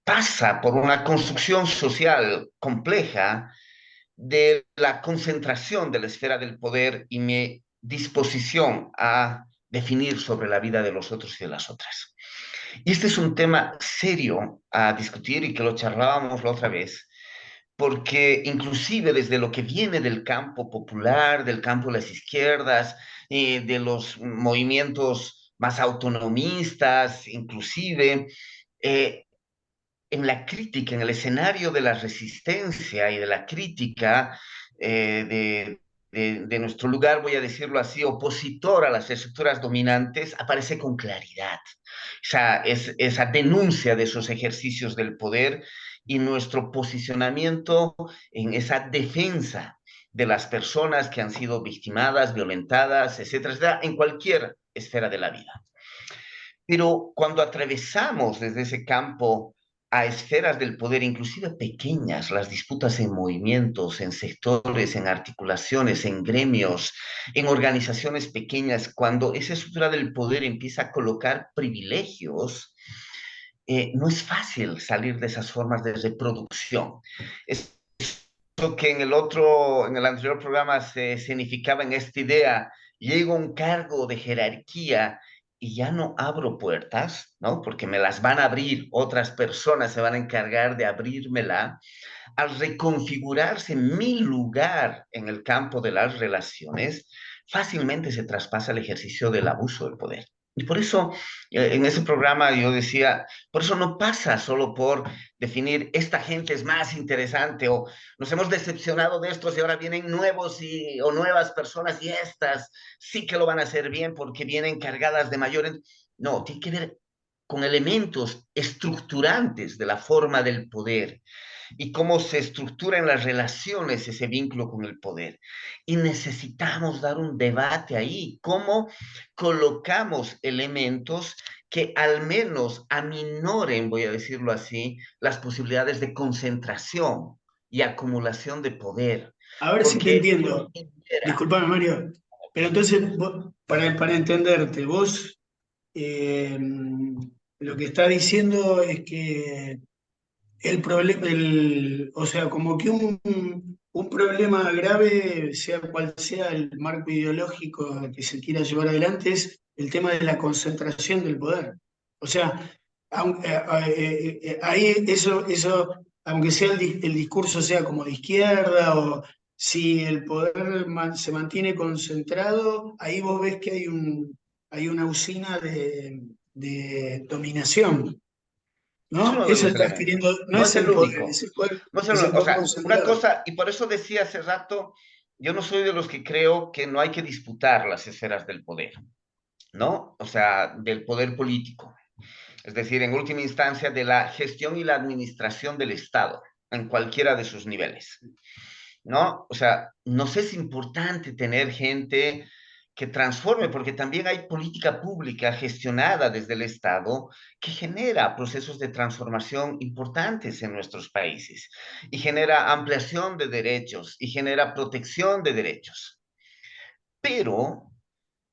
pasa por una construcción social compleja de la concentración de la esfera del poder y mi disposición a definir sobre la vida de los otros y de las otras. Y este es un tema serio a discutir y que lo charlábamos la otra vez, porque inclusive desde lo que viene del campo popular, del campo de las izquierdas, de los movimientos más autonomistas, inclusive en la crítica, en el escenario de la resistencia y de la crítica de nuestro lugar, voy a decirlo así, opositor a las estructuras dominantes, aparece con claridad. Esa denuncia de esos ejercicios del poder y nuestro posicionamiento en esa defensa de las personas que han sido victimadas, violentadas, etcétera, etcétera, en cualquier esfera de la vida. Pero cuando atravesamos desde ese campo a esferas del poder, inclusive pequeñas, las disputas en movimientos, en sectores, en articulaciones, en gremios, en organizaciones pequeñas, cuando esa estructura del poder empieza a colocar privilegios, no es fácil salir de esas formas de reproducción. Es lo que en el anterior programa se significaba en esta idea, llego a un cargo de jerarquía y ya no abro puertas, ¿no? Porque me las van a abrir, otras personas se van a encargar de abrírmela. Al reconfigurarse mi lugar en el campo de las relaciones, fácilmente se traspasa el ejercicio del abuso del poder. Y por eso, en ese programa yo decía, por eso no pasa solo por definir esta gente es más interesante o nos hemos decepcionado de estos y ahora vienen nuevos o nuevas personas y estas sí que lo van a hacer bien porque vienen cargadas de mayores. No, tiene que ver con elementos estructurantes de la forma del poder y cómo se estructura en las relaciones ese vínculo con el poder. Y necesitamos dar un debate ahí, cómo colocamos elementos que al menos aminoren, voy a decirlo así, las posibilidades de concentración y acumulación de poder. A ver si te Porque entiendo. Disculpame, Mario. Pero entonces, para entenderte, vos lo que está diciendo es que el problema, o sea, como que un problema grave, sea cual sea el marco ideológico que se quiera llevar adelante, es el tema de la concentración del poder. O sea, ahí eso, aunque sea el discurso sea como de izquierda o si el poder se mantiene concentrado, ahí vos ves que hay una usina de dominación. es ¿No? uno de Eso los estás elementos, queriendo, no no es es el el poder, único. No es es el o poder sea, una concentrado. cosa, y por eso decía hace rato, yo no soy de los que creo que no hay que disputar las esferas del poder, ¿no? O sea, del poder político. Es decir, en última instancia, de la gestión y la administración del Estado, en cualquiera de sus niveles, ¿no? O sea, nos es importante tener gente que transforme, porque también hay política pública gestionada desde el Estado que genera procesos de transformación importantes en nuestros países y genera ampliación de derechos y genera protección de derechos. Pero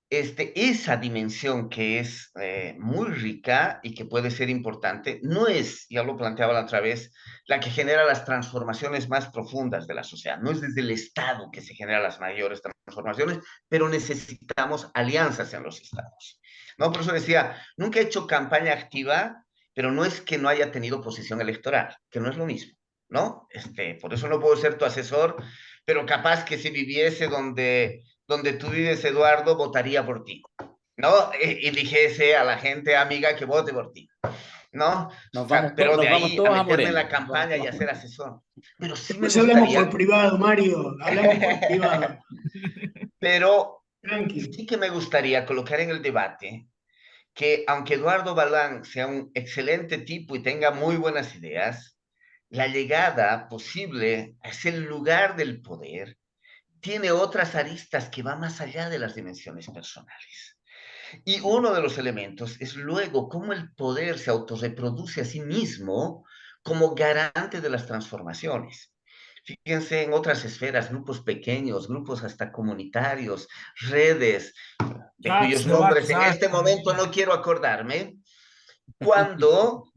esa dimensión que es muy rica y que puede ser importante, no es, ya lo planteaba la otra vez, la que genera las transformaciones más profundas de la sociedad. No es desde el Estado que se generan las mayores transformaciones, pero necesitamos alianzas en los estados. ¿No? Por eso decía, nunca he hecho campaña activa, pero no es que no haya tenido posición electoral, que no es lo mismo, ¿no? Por eso no puedo ser tu asesor, pero capaz que si viviese donde tú vives, Eduardo, votaría por ti, ¿no? Y dijese a la gente amiga que vote por ti, ¿no? O sea, pero de Nos vamos ahí a todos a meterme en Morena. la campaña y a ser asesor. Pero sí me Después hablamos por gustaría, privado, Mario, hablamos por privado. pero Tranqui. sí que me gustaría colocar en el debate que aunque Eduardo Balán sea un excelente tipo y tenga muy buenas ideas, la llegada posible a ese lugar del poder tiene otras aristas que van más allá de las dimensiones personales. Y uno de los elementos es luego cómo el poder se autorreproduce a sí mismo como garante de las transformaciones. Fíjense en otras esferas, grupos pequeños, grupos hasta comunitarios, redes, de Chats cuyos de nombres en WhatsApp este momento también. no quiero acordarme, cuando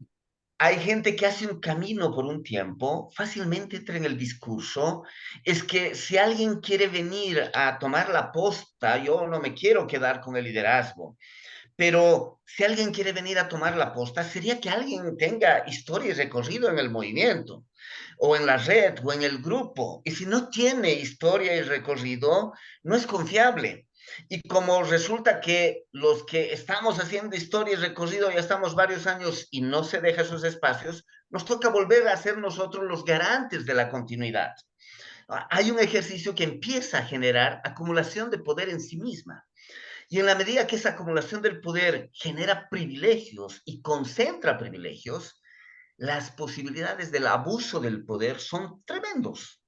hay gente que hace un camino por un tiempo, fácilmente entra en el discurso, es que si alguien quiere venir a tomar la posta, yo no me quiero quedar con el liderazgo, pero si alguien quiere venir a tomar la posta, sería que alguien tenga historia y recorrido en el movimiento, o en la red, o en el grupo. Y si no tiene historia y recorrido, no es confiable. Y como resulta que los que estamos haciendo historia y recorrido ya estamos varios años y no se deja esos espacios, nos toca volver a ser nosotros los garantes de la continuidad. Hay un ejercicio que empieza a generar acumulación de poder en sí misma. Y en la medida que esa acumulación del poder genera privilegios y concentra privilegios, las posibilidades del abuso del poder son tremendos.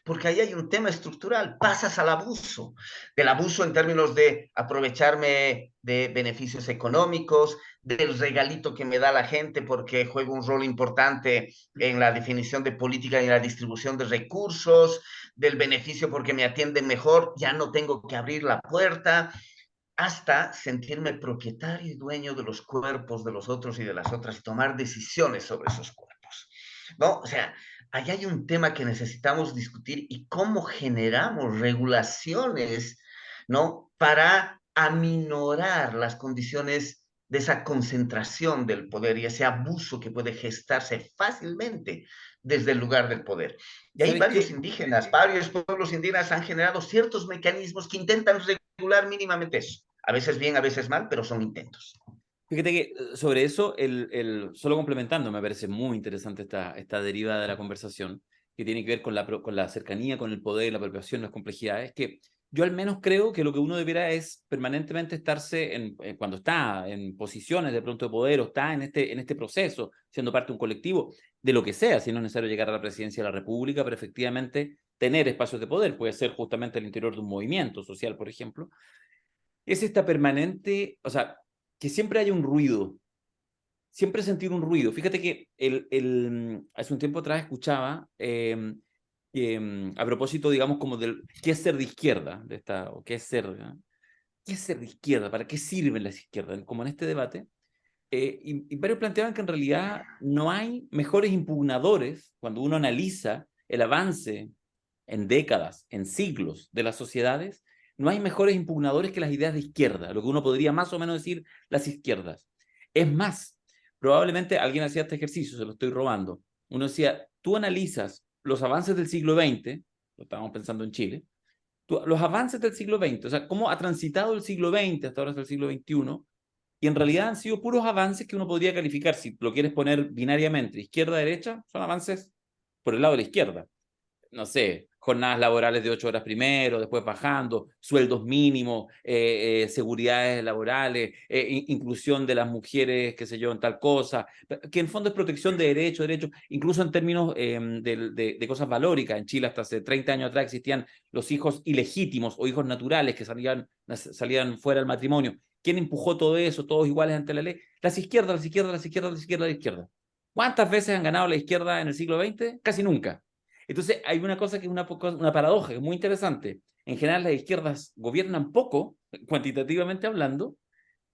Porque ahí hay un tema estructural, pasas al abuso, del abuso en términos de aprovecharme de beneficios económicos, del regalito que me da la gente porque juego un rol importante en la definición de política y en la distribución de recursos, del beneficio porque me atienden mejor, ya no tengo que abrir la puerta, hasta sentirme propietario y dueño de los cuerpos de los otros y de las otras y tomar decisiones sobre esos cuerpos, ¿no? O sea, ahí hay un tema que necesitamos discutir y cómo generamos regulaciones, ¿no? Para aminorar las condiciones de esa concentración del poder y ese abuso que puede gestarse fácilmente desde el lugar del poder. Y hay ¿Sabes varios qué? indígenas, varios pueblos indígenas han generado ciertos mecanismos que intentan regular mínimamente eso. A veces bien, a veces mal, pero son intentos. Fíjate que sobre eso, solo complementando, me parece muy interesante esta deriva de la conversación, que tiene que ver con la cercanía, con el poder, la apropiación, las complejidades, que yo al menos creo que lo que uno deberá es permanentemente estarse, cuando está en posiciones de pronto de poder o está en este proceso, siendo parte de un colectivo, de lo que sea, si no es necesario llegar a la presidencia de la República, pero efectivamente tener espacios de poder, puede ser justamente el interior de un movimiento social, por ejemplo, es esta permanente, o sea, que siempre haya un ruido, siempre sentir un ruido. Fíjate que hace un tiempo atrás escuchaba, a propósito, digamos, como del qué es ser de izquierda, o qué es ser de izquierda, para qué sirven las izquierdas, como en este debate, y varios planteaban que en realidad no hay mejores impugnadores cuando uno analiza el avance en décadas, en siglos de las sociedades, no hay mejores impugnadores que las ideas de izquierda, lo que uno podría más o menos decir las izquierdas. Es más, probablemente alguien hacía este ejercicio, se lo estoy robando. Uno decía, tú analizas los avances del siglo XX, lo estábamos pensando en Chile, los avances del siglo XX, o sea, cómo ha transitado el siglo XX hasta ahora hasta el siglo XXI, y en realidad han sido puros avances que uno podría calificar, si lo quieres poner binariamente, izquierda-derecha, son avances por el lado de la izquierda. No sé, jornadas laborales de 8 horas primero, después bajando, sueldos mínimos, seguridades laborales, inclusión de las mujeres, qué sé yo, en tal cosa, que en fondo es protección de derechos, incluso en términos de cosas valóricas. En Chile hasta hace 30 años atrás existían los hijos ilegítimos o hijos naturales que salían fuera del matrimonio. ¿Quién empujó todo eso? Todos iguales ante la ley. Las izquierdas, las izquierdas, las izquierdas, las izquierdas, las izquierdas. ¿Cuántas veces han ganado la izquierda en el siglo XX? Casi nunca. Entonces hay una cosa que es una paradoja, que es muy interesante. En general las izquierdas gobiernan poco, cuantitativamente hablando,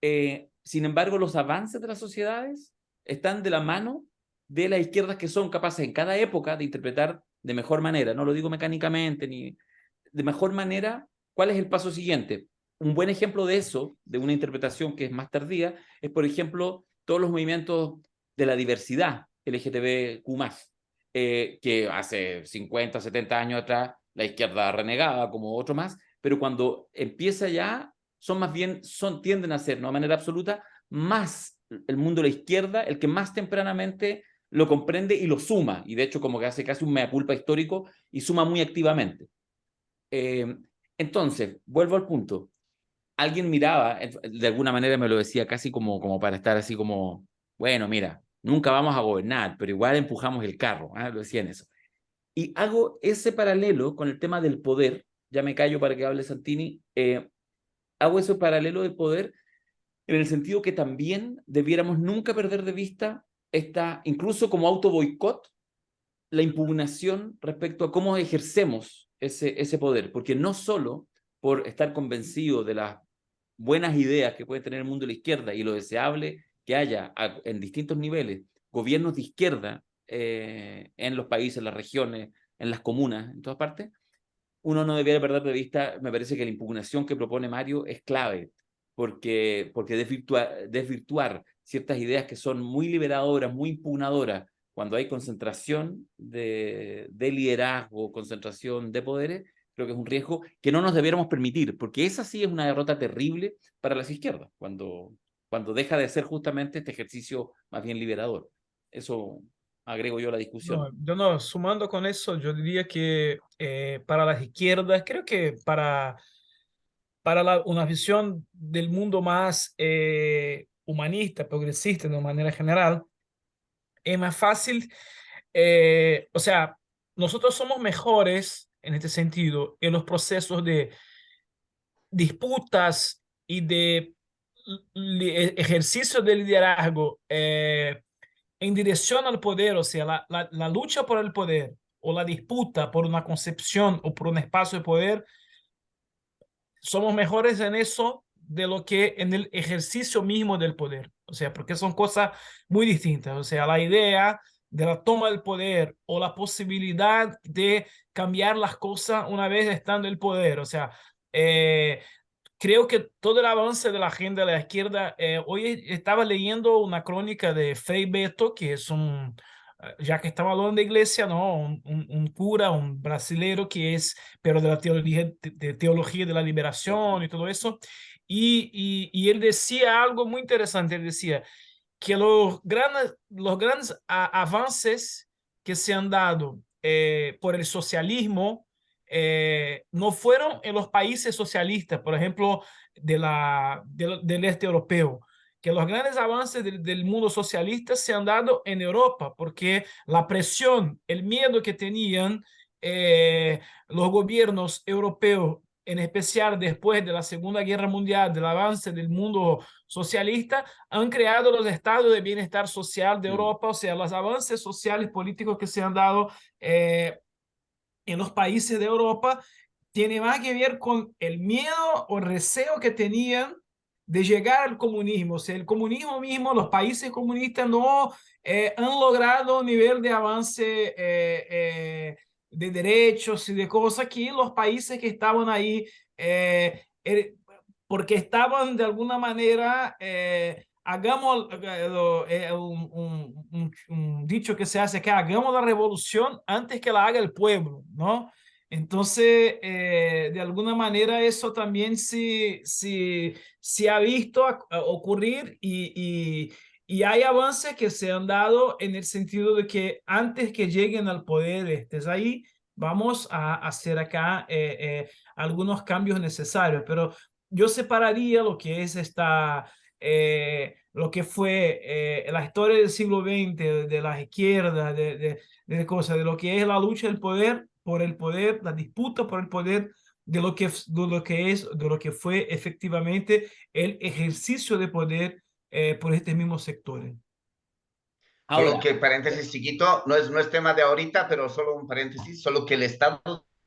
sin embargo los avances de las sociedades están de la mano de las izquierdas que son capaces en cada época de interpretar de mejor manera, no lo digo mecánicamente, ni de mejor manera, ¿cuál es el paso siguiente? Un buen ejemplo de eso, de una interpretación que es más tardía, es por ejemplo todos los movimientos de la diversidad LGTBQ+, que hace 50, 70 años atrás la izquierda renegaba como otro más, pero cuando empieza ya, son más bien, tienden a ser, no de manera absoluta, más el mundo de la izquierda el que más tempranamente lo comprende y lo suma, y de hecho como que hace casi un mea culpa histórico y suma muy activamente. Entonces, vuelvo al punto. Alguien miraba, de alguna manera me lo decía casi como para estar así como, bueno, mira, nunca vamos a gobernar, pero igual empujamos el carro, ¿eh? Lo decían eso. Y hago ese paralelo con el tema del poder, ya me callo para que hable Santini, hago ese paralelo del poder en el sentido que también debiéramos nunca perder de vista incluso como auto boicot, la impugnación respecto a cómo ejercemos ese poder, porque no solo por estar convencido de las buenas ideas que puede tener el mundo de la izquierda y lo deseable que haya en distintos niveles gobiernos de izquierda en los países, en las regiones, en las comunas, en todas partes, uno no debiera perder de vista, me parece que la impugnación que propone Mario es clave, porque desvirtuar ciertas ideas que son muy liberadoras, muy impugnadoras, cuando hay concentración de liderazgo, concentración de poderes, creo que es un riesgo que no nos debiéramos permitir, porque esa sí es una derrota terrible para las izquierdas, cuando deja de ser justamente este ejercicio más bien liberador. Eso agrego yo a la discusión. No, sumando con eso, yo diría que para las izquierdas, creo que para una visión del mundo más humanista, progresista de manera general, es más fácil, o sea, nosotros somos mejores en este sentido en los procesos de disputas y de ejercicio de liderazgo en dirección al poder, o sea, la lucha por el poder o la disputa por una concepción o por un espacio de poder, somos mejores en eso de lo que en el ejercicio mismo del poder. O sea, porque son cosas muy distintas. O sea, la idea de la toma del poder o la posibilidad de cambiar las cosas una vez estando en el poder. O sea, creo que todo el avance de la agenda de la izquierda, hoy estaba leyendo una crónica de Frei Beto, que es ya que estaba hablando de iglesia, ¿no? Un cura, un brasilero que es, pero de la teología de la liberación y todo eso. Y él decía algo muy interesante, él decía que los grandes avances que se han dado por el socialismo no fueron en los países socialistas, por ejemplo, del este europeo, que los grandes avances del mundo socialista se han dado en Europa, porque la presión, el miedo que tenían los gobiernos europeos, en especial después de la Segunda Guerra Mundial, del avance del mundo socialista, han creado los estados de bienestar social de Europa, o sea, los avances sociales políticos que se han dado en los países de Europa tiene más que ver con el miedo o recelo que tenían de llegar al comunismo. O sea, el comunismo mismo, los países comunistas no han logrado un nivel de avance de derechos y de cosas que los países que estaban ahí, porque estaban de alguna manera hagamos un dicho que se hace que hagamos la revolución antes que la haga el pueblo, ¿no? Entonces, de alguna manera eso también se ha visto ocurrir y hay avances que se han dado en el sentido de que antes que lleguen al poder estés ahí, vamos a hacer acá algunos cambios necesarios, pero yo separaría lo que es lo que fue la historia del siglo XX, de las izquierdas, cosas, de lo que es la lucha del poder por el poder, la disputa por el poder, de lo que fue efectivamente el ejercicio de poder por estos mismos sectores. Solo Ahora, que, paréntesis chiquito, no es tema de ahorita, pero solo un paréntesis, solo que el estado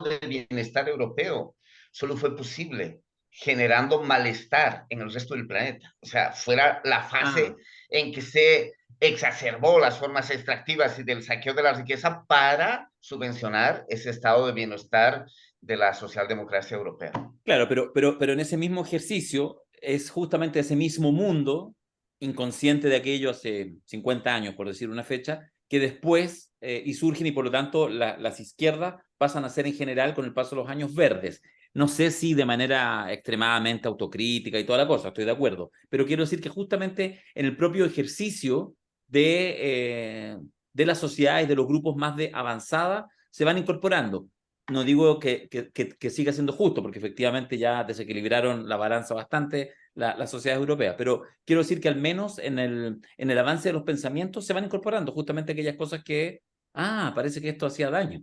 de bienestar europeo solo fue posible generando malestar en el resto del planeta. O sea, fuera la fase en que se exacerbó las formas extractivas y del saqueo de la riqueza para subvencionar ese estado de bienestar de la socialdemocracia europea. claro, pero en ese mismo ejercicio es justamente ese mismo mundo inconsciente de aquello hace 50 años, por decir una fecha, que después y surgen y por lo tanto las izquierdas pasan a ser en general con el paso de los años verdes. No sé si de manera extremadamente autocrítica y toda la cosa, estoy de acuerdo, pero quiero decir que justamente en el propio ejercicio de las sociedades, de los grupos más de avanzada, se van incorporando. No digo que siga siendo justo, porque efectivamente ya desequilibraron la balanza bastante las sociedades europeas, pero quiero decir que al menos en el avance de los pensamientos se van incorporando justamente aquellas cosas que, parece que esto hacía daño.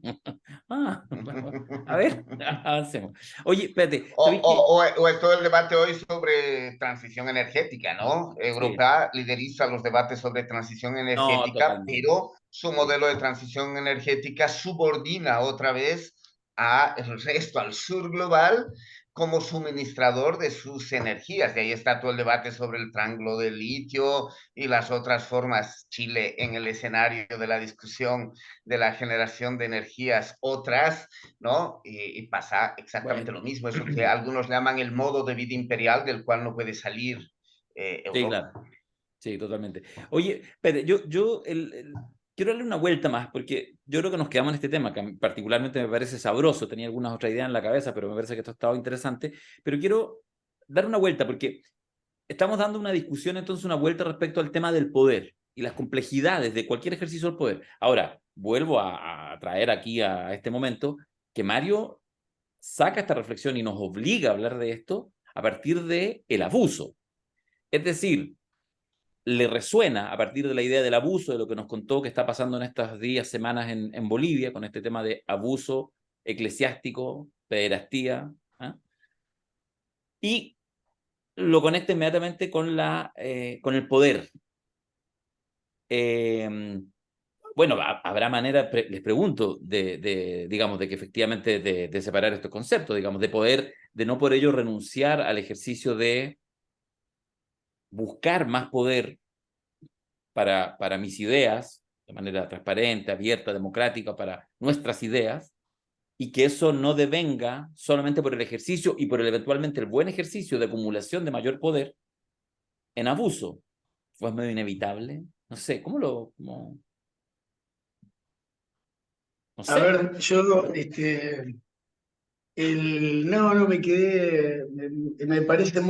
A ver, avancemos. Oye, espérate, ¿sabéis qué? O es todo el debate hoy sobre transición energética, ¿no? Sí, Europa lideriza los debates sobre transición no, energética, totalmente. pero su Sí, modelo de transición energética subordina otra vez al resto, al sur global, como suministrador de sus energías. Y ahí está todo el debate sobre el triángulo del litio y las otras formas. Chile en el escenario de la discusión de la generación de energías otras, ¿no? Y pasa exactamente bueno. lo mismo, eso que algunos llaman el modo de vida imperial del cual no puede salir Sí, Europa. claro. Sí, totalmente. Oye, espérate, quiero darle una vuelta más, porque yo creo que nos quedamos en este tema, que a mí particularmente me parece sabroso, tenía algunas otras ideas en la cabeza, pero me parece que esto ha estado interesante, pero quiero dar una vuelta, porque estamos dando una discusión, entonces una vuelta respecto al tema del poder y las complejidades de cualquier ejercicio del poder. Ahora, vuelvo a traer aquí a este momento que Mario saca esta reflexión y nos obliga a hablar de esto a partir de el abuso. Es decir, le resuena a partir de la idea del abuso, de lo que nos contó que está pasando en estos días, semanas en Bolivia, con este tema de abuso eclesiástico, pederastía, ¿eh? Y lo conecta inmediatamente con el poder. Bueno, habrá manera, les pregunto, digamos, de que efectivamente de separar estos conceptos, digamos, de poder, de no por ello renunciar al ejercicio de buscar más poder para mis ideas, de manera transparente, abierta, democrática, para nuestras ideas, y que eso no devenga solamente por el ejercicio y por el eventualmente el buen ejercicio de acumulación de mayor poder en abuso. Fue medio inevitable. No sé, no A sé. ver, yo, no, me quedé, me parece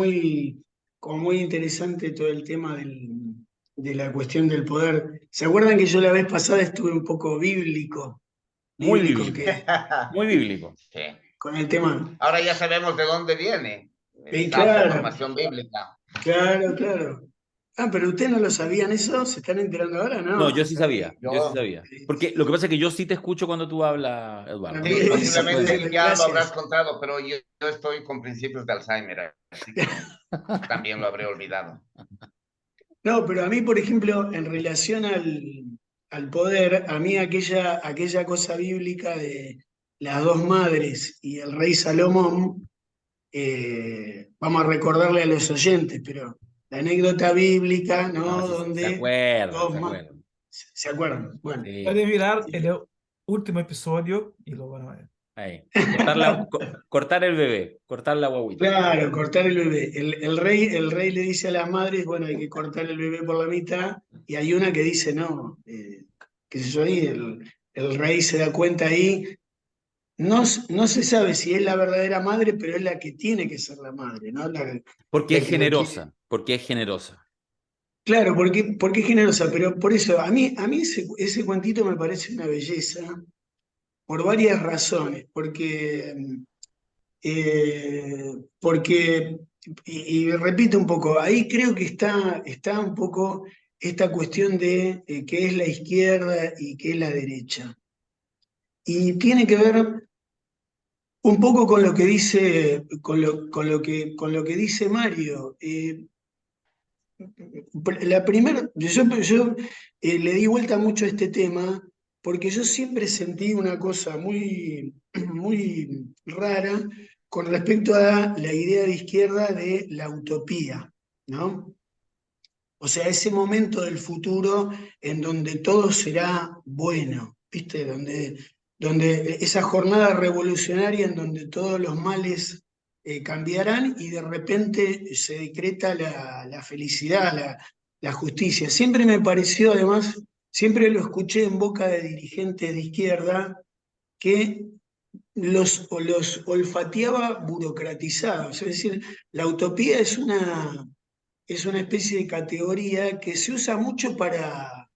como muy interesante todo el tema de la cuestión del poder. ¿Se acuerdan que yo la vez pasada estuve un poco Muy bíblico bíblico, que, muy bíblico. Sí. con el tema? Ahora ya sabemos de dónde viene Y esa claro, formación bíblica. claro. Ah, pero ustedes no lo sabían eso, ¿se están enterando ahora? No, No, yo no sí sabía. sabía, yo sí Yo, sabía. Porque lo que pasa es que yo sí te escucho cuando tú hablas, Eduardo. sí, posiblemente Excelente, ya lo habrás gracias. contado, pero yo estoy con principios de Alzheimer, así que también lo habré olvidado. No, pero a mí, por ejemplo, en relación al poder, a mí aquella cosa bíblica de las dos madres y el rey Salomón, vamos a recordarle a los oyentes, pero la anécdota bíblica, No, ¿no? sí, se Donde acuerdan, dos se más, acuerdan. ¿se acuerdan? Bueno, Sí, Puede mirar eh, el último episodio y lo van a ver. ahí. Cortar el bebé, cortar la guaguita. claro, cortar el bebé. El rey le dice a las madres, bueno, hay que cortar el bebé por la mitad, y hay una que dice, no, qué sé yo, ahí el rey se da cuenta ahí. No se sabe si es la verdadera madre, pero es la que tiene que ser la madre, ¿no? Porque La es que lo quiere. generosa, porque es generosa. Claro, porque es generosa, pero por eso, a mí ese cuentito me parece una belleza, por varias razones, porque y repito un poco, ahí creo que está un poco esta cuestión de qué es la izquierda y qué es la derecha. Y tiene que ver un poco con lo que dice, con lo que dice Mario. La primera, yo le di vuelta mucho a este tema porque yo siempre sentí una cosa muy, muy rara con respecto a la idea de izquierda de la utopía, ¿no? O sea, ese momento del futuro en donde todo será bueno, ¿viste? Donde esa jornada revolucionaria en donde todos los males cambiarán y de repente se decreta la felicidad, la justicia. Siempre me pareció, además, siempre lo escuché en boca de dirigentes de izquierda que los olfateaba burocratizados. Es decir, la utopía es una especie de categoría que se usa mucho para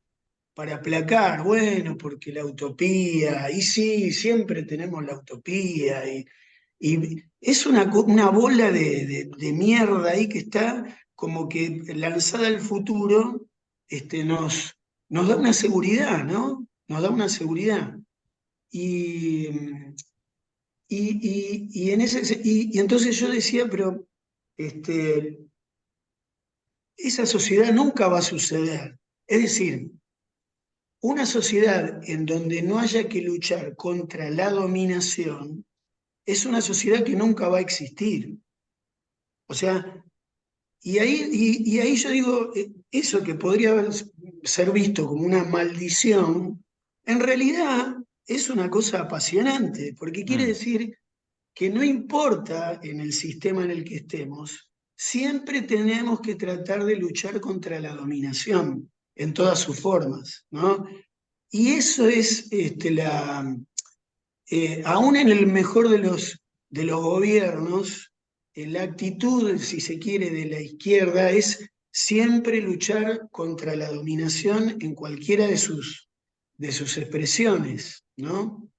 aplacar, bueno, porque la utopía, y sí, siempre tenemos la utopía, y es una bola de mierda ahí que está como que lanzada al futuro nos da una seguridad, ¿no? Nos da una seguridad. Y, y entonces yo decía, pero este, esa sociedad nunca va a suceder. Es decir, una sociedad en donde no haya que luchar contra la dominación es una sociedad que nunca va a existir. O sea, y ahí yo digo, eso que podría ser visto como una maldición, en realidad es una cosa apasionante, porque quiere Mm. decir que no importa en el sistema en el que estemos, siempre tenemos que tratar de luchar contra la dominación en todas sus formas, ¿no? Y eso es aún en el mejor de los gobiernos, la actitud, si se quiere, de la izquierda es siempre luchar contra la dominación en cualquiera de sus expresiones, ¿no?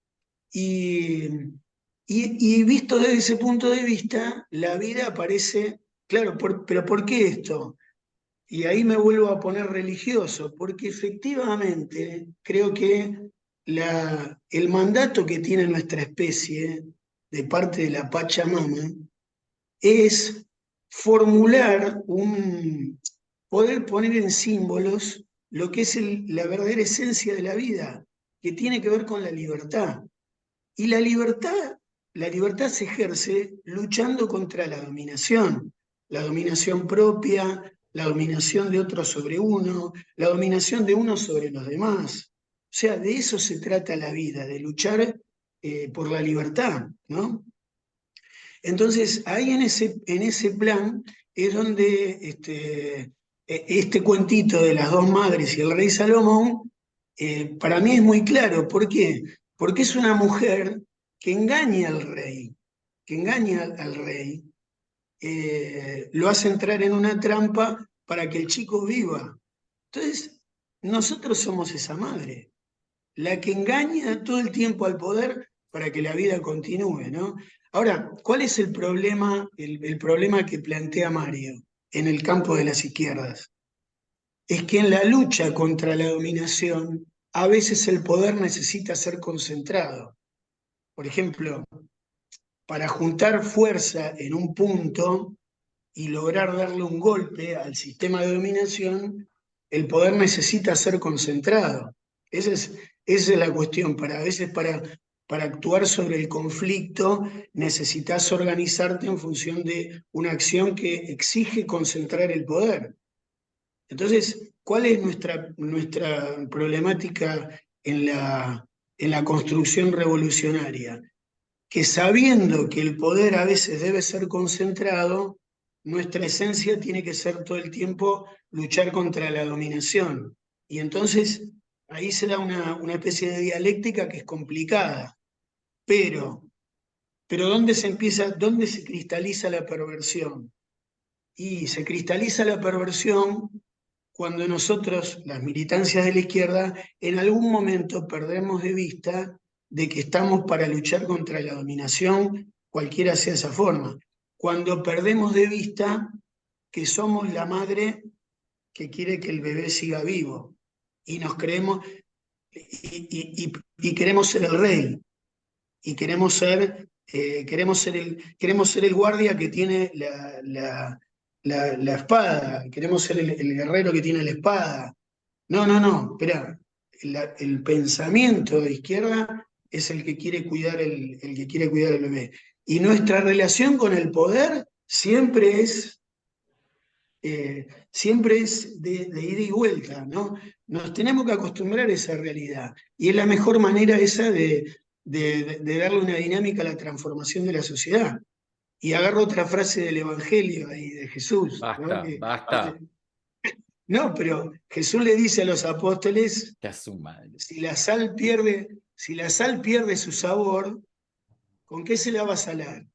Y, y visto desde ese punto de vista, la vida parece, claro, pero ¿por qué esto? Y ahí me vuelvo a poner religioso, porque efectivamente creo que el mandato que tiene nuestra especie de parte de la Pachamama es formular poder poner en símbolos lo que es la verdadera esencia de la vida, que tiene que ver con la libertad. Y la libertad se ejerce luchando contra la dominación propia, la dominación de otro sobre uno, la dominación de uno sobre los demás. O sea, de eso se trata la vida, de luchar por la libertad, ¿no? Entonces, ahí en ese plan es donde este cuentito de las dos madres y el rey Salomón, para mí es muy claro. ¿Por qué? Porque es una mujer que engaña al rey, que engaña al rey, lo hace entrar en una trampa para que el chico viva. Entonces, nosotros somos esa madre, la que engaña todo el tiempo al poder para que la vida continúe, ¿no? Ahora, ¿cuál es el problema que plantea Mario en el campo de las izquierdas? Es que en la lucha contra la dominación, a veces el poder necesita ser concentrado. Por ejemplo, para juntar fuerza en un punto y lograr darle un golpe al sistema de dominación, el poder necesita ser concentrado. Esa es la cuestión. A veces para actuar sobre el conflicto necesitas organizarte en función de una acción que exige concentrar el poder. Entonces, ¿cuál es nuestra problemática en la construcción revolucionaria? Que sabiendo que el poder a veces debe ser concentrado, nuestra esencia tiene que ser todo el tiempo luchar contra la dominación. Y entonces ahí se da una especie de dialéctica que es complicada, pero, pero ¿dónde se cristaliza la perversión? Y se cristaliza la perversión cuando nosotros, las militancias de la izquierda, en algún momento perdemos de vista de que estamos para luchar contra la dominación, cualquiera sea esa forma. Cuando perdemos de vista que somos la madre que quiere que el bebé siga vivo y nos creemos y queremos ser el rey y queremos ser el guardia que tiene la espada, queremos ser el guerrero que tiene la espada. No, espera. El pensamiento de izquierda es el que quiere cuidar el que quiere cuidar el bebé. Y nuestra relación con el poder siempre es de ida y vuelta, ¿no? Nos tenemos que acostumbrar a esa realidad. Y es la mejor manera esa de darle una dinámica a la transformación de la sociedad. Y agarro otra frase del Evangelio ahí de Jesús, ¿no? Basta. No, pero Jesús le dice a los apóstoles, Que a su madre. si la sal pierde su sabor, ¿con qué se la va a salar?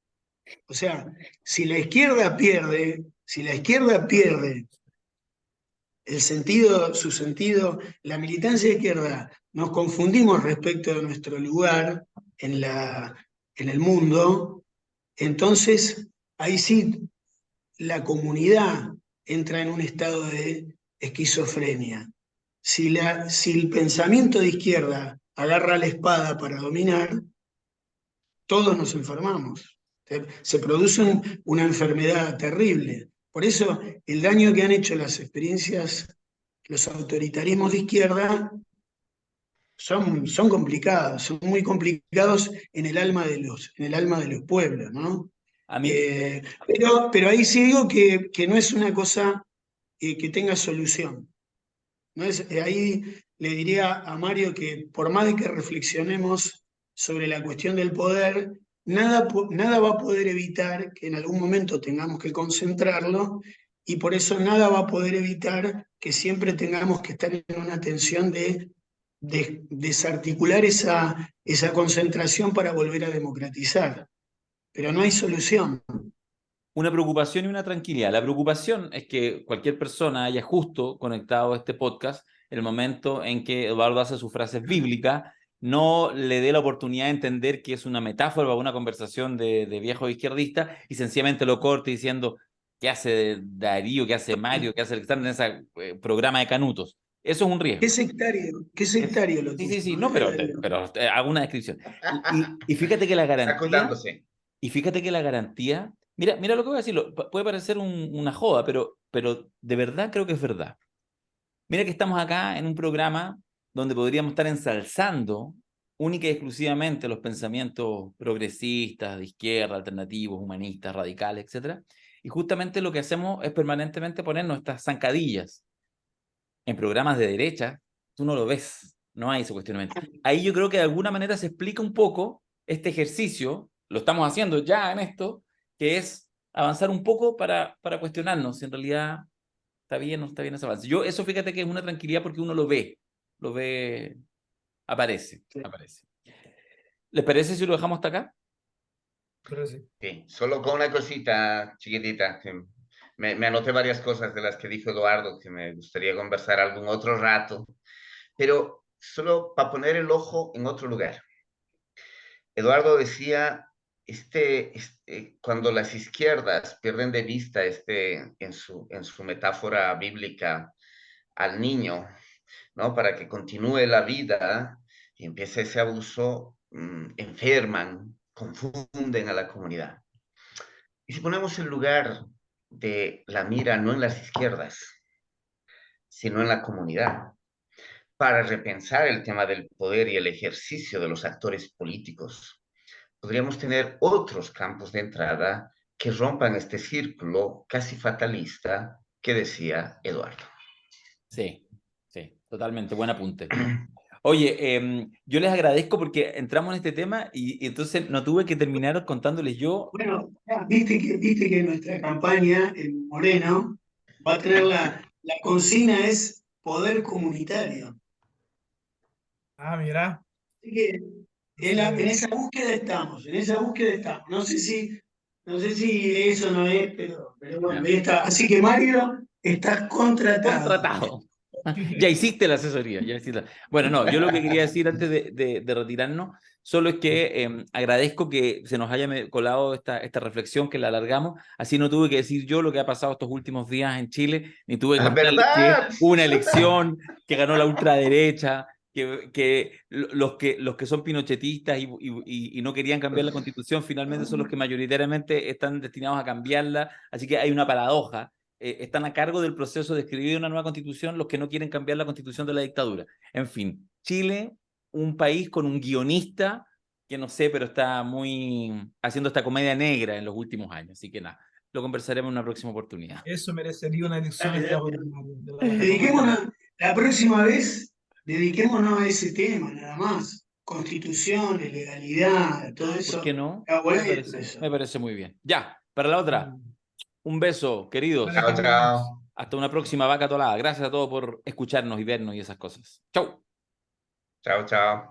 O sea, si la izquierda pierde su sentido, la militancia de izquierda, nos confundimos respecto de nuestro lugar en el mundo, entonces ahí sí la comunidad entra en un estado de esquizofrenia. Si el pensamiento de izquierda agarra la espada para dominar, todos nos enfermamos. Se produce una enfermedad terrible. Por eso el daño que han hecho las experiencias, los autoritarismos de izquierda, son complicados, son muy complicados en el alma de los pueblos, ¿no? A mí, Pero ahí sí digo que no es una cosa que tenga solución. ¿No es? Ahí le diría a Mario que por más de que reflexionemos sobre la cuestión del poder, nada va a poder evitar que en algún momento tengamos que concentrarlo y por eso nada va a poder evitar que siempre tengamos que estar en una tensión de desarticular esa concentración para volver a democratizar. Pero no hay solución. una preocupación y una tranquilidad. La preocupación es que cualquier persona haya justo conectado a este podcast en el momento en que Eduardo hace sus frases bíblicas, no le dé la oportunidad de entender que es una metáfora o una conversación de viejo izquierdista y sencillamente lo corte diciendo qué hace Darío, qué hace Mario, qué hace Alexander en ese programa de canutos. Eso es un riesgo. Qué sectario lo tuyo, Sí, ¿no? no, pero hago una descripción. Y fíjate que la garantía... Acotándose. Y fíjate que la garantía, mira lo que voy a decir, puede parecer una joda, pero de verdad creo que es verdad. Mira que estamos acá en un programa donde podríamos estar ensalzando única y exclusivamente los pensamientos progresistas, de izquierda, alternativos, humanistas, radicales, etc. Y justamente lo que hacemos es permanentemente poner nuestras zancadillas. En programas de derecha, tú no lo ves, no hay ese cuestionamiento. Ahí yo creo que de alguna manera se explica un poco este ejercicio, lo estamos haciendo ya en esto, que es avanzar un poco para cuestionarnos si en realidad está bien o no está bien ese avance. Yo eso fíjate que es una tranquilidad porque uno lo ve, aparece. ¿Les parece si lo dejamos hasta acá? Pero sí. Sí, solo con una cosita chiquitita. Que me anoté varias cosas de las que dijo Eduardo que me gustaría conversar algún otro rato, pero solo para poner el ojo en otro lugar. Eduardo decía, cuando las izquierdas pierden de vista en su metáfora bíblica al niño, ¿no? Para que continúe la vida y empiece ese abuso, enferman, confunden a la comunidad. Y si ponemos el lugar de la mira no en las izquierdas, sino en la comunidad, para repensar el tema del poder y el ejercicio de los actores políticos, podríamos tener otros campos de entrada que rompan este círculo casi fatalista que decía Eduardo. Sí, totalmente, buen apunte. Oye, yo les agradezco porque entramos en este tema y entonces no tuve que terminar contándoles yo. Bueno, viste que nuestra campaña en Moreno va a tener la consigna es poder comunitario. Ah, mira. Así que en esa búsqueda estamos, No sé si eso no es, pero bueno, ahí está. Así que Mario, estás contratado. Contratado. Ya hiciste la asesoría, ya hiciste. Bueno, no, yo lo que quería decir antes de retirarnos Solo es que agradezco que se nos haya colado esta reflexión, que la alargamos. Así no tuve que decir yo lo que ha pasado estos últimos días en Chile, ni tuve que contarles que ¿Verdad? hubo una elección, que ganó la ultraderecha, que los que son pinochetistas y no querían cambiar la Constitución, finalmente son los que mayoritariamente están destinados a cambiarla. Así que hay una paradoja. Están a cargo del proceso de escribir una nueva Constitución los que no quieren cambiar la Constitución de la dictadura. En fin, Chile, un país con un guionista que no sé, pero está muy haciendo esta comedia negra en los últimos años. Así que nada, lo conversaremos en una próxima oportunidad. Eso merecería una edición extraordinaria de la Dediquémonos, la próxima vez, dediquémonos a ese tema, nada más. Constituciones, legalidad, todo ¿Por eso. qué no? Está bueno Me eso. parece muy bien. Ya, para la otra, un beso, queridos. Vale, Chao, Carlos. chao. Hasta una próxima vaca tolada. Gracias a todos por escucharnos y vernos y esas cosas. Chau. Chao, chao.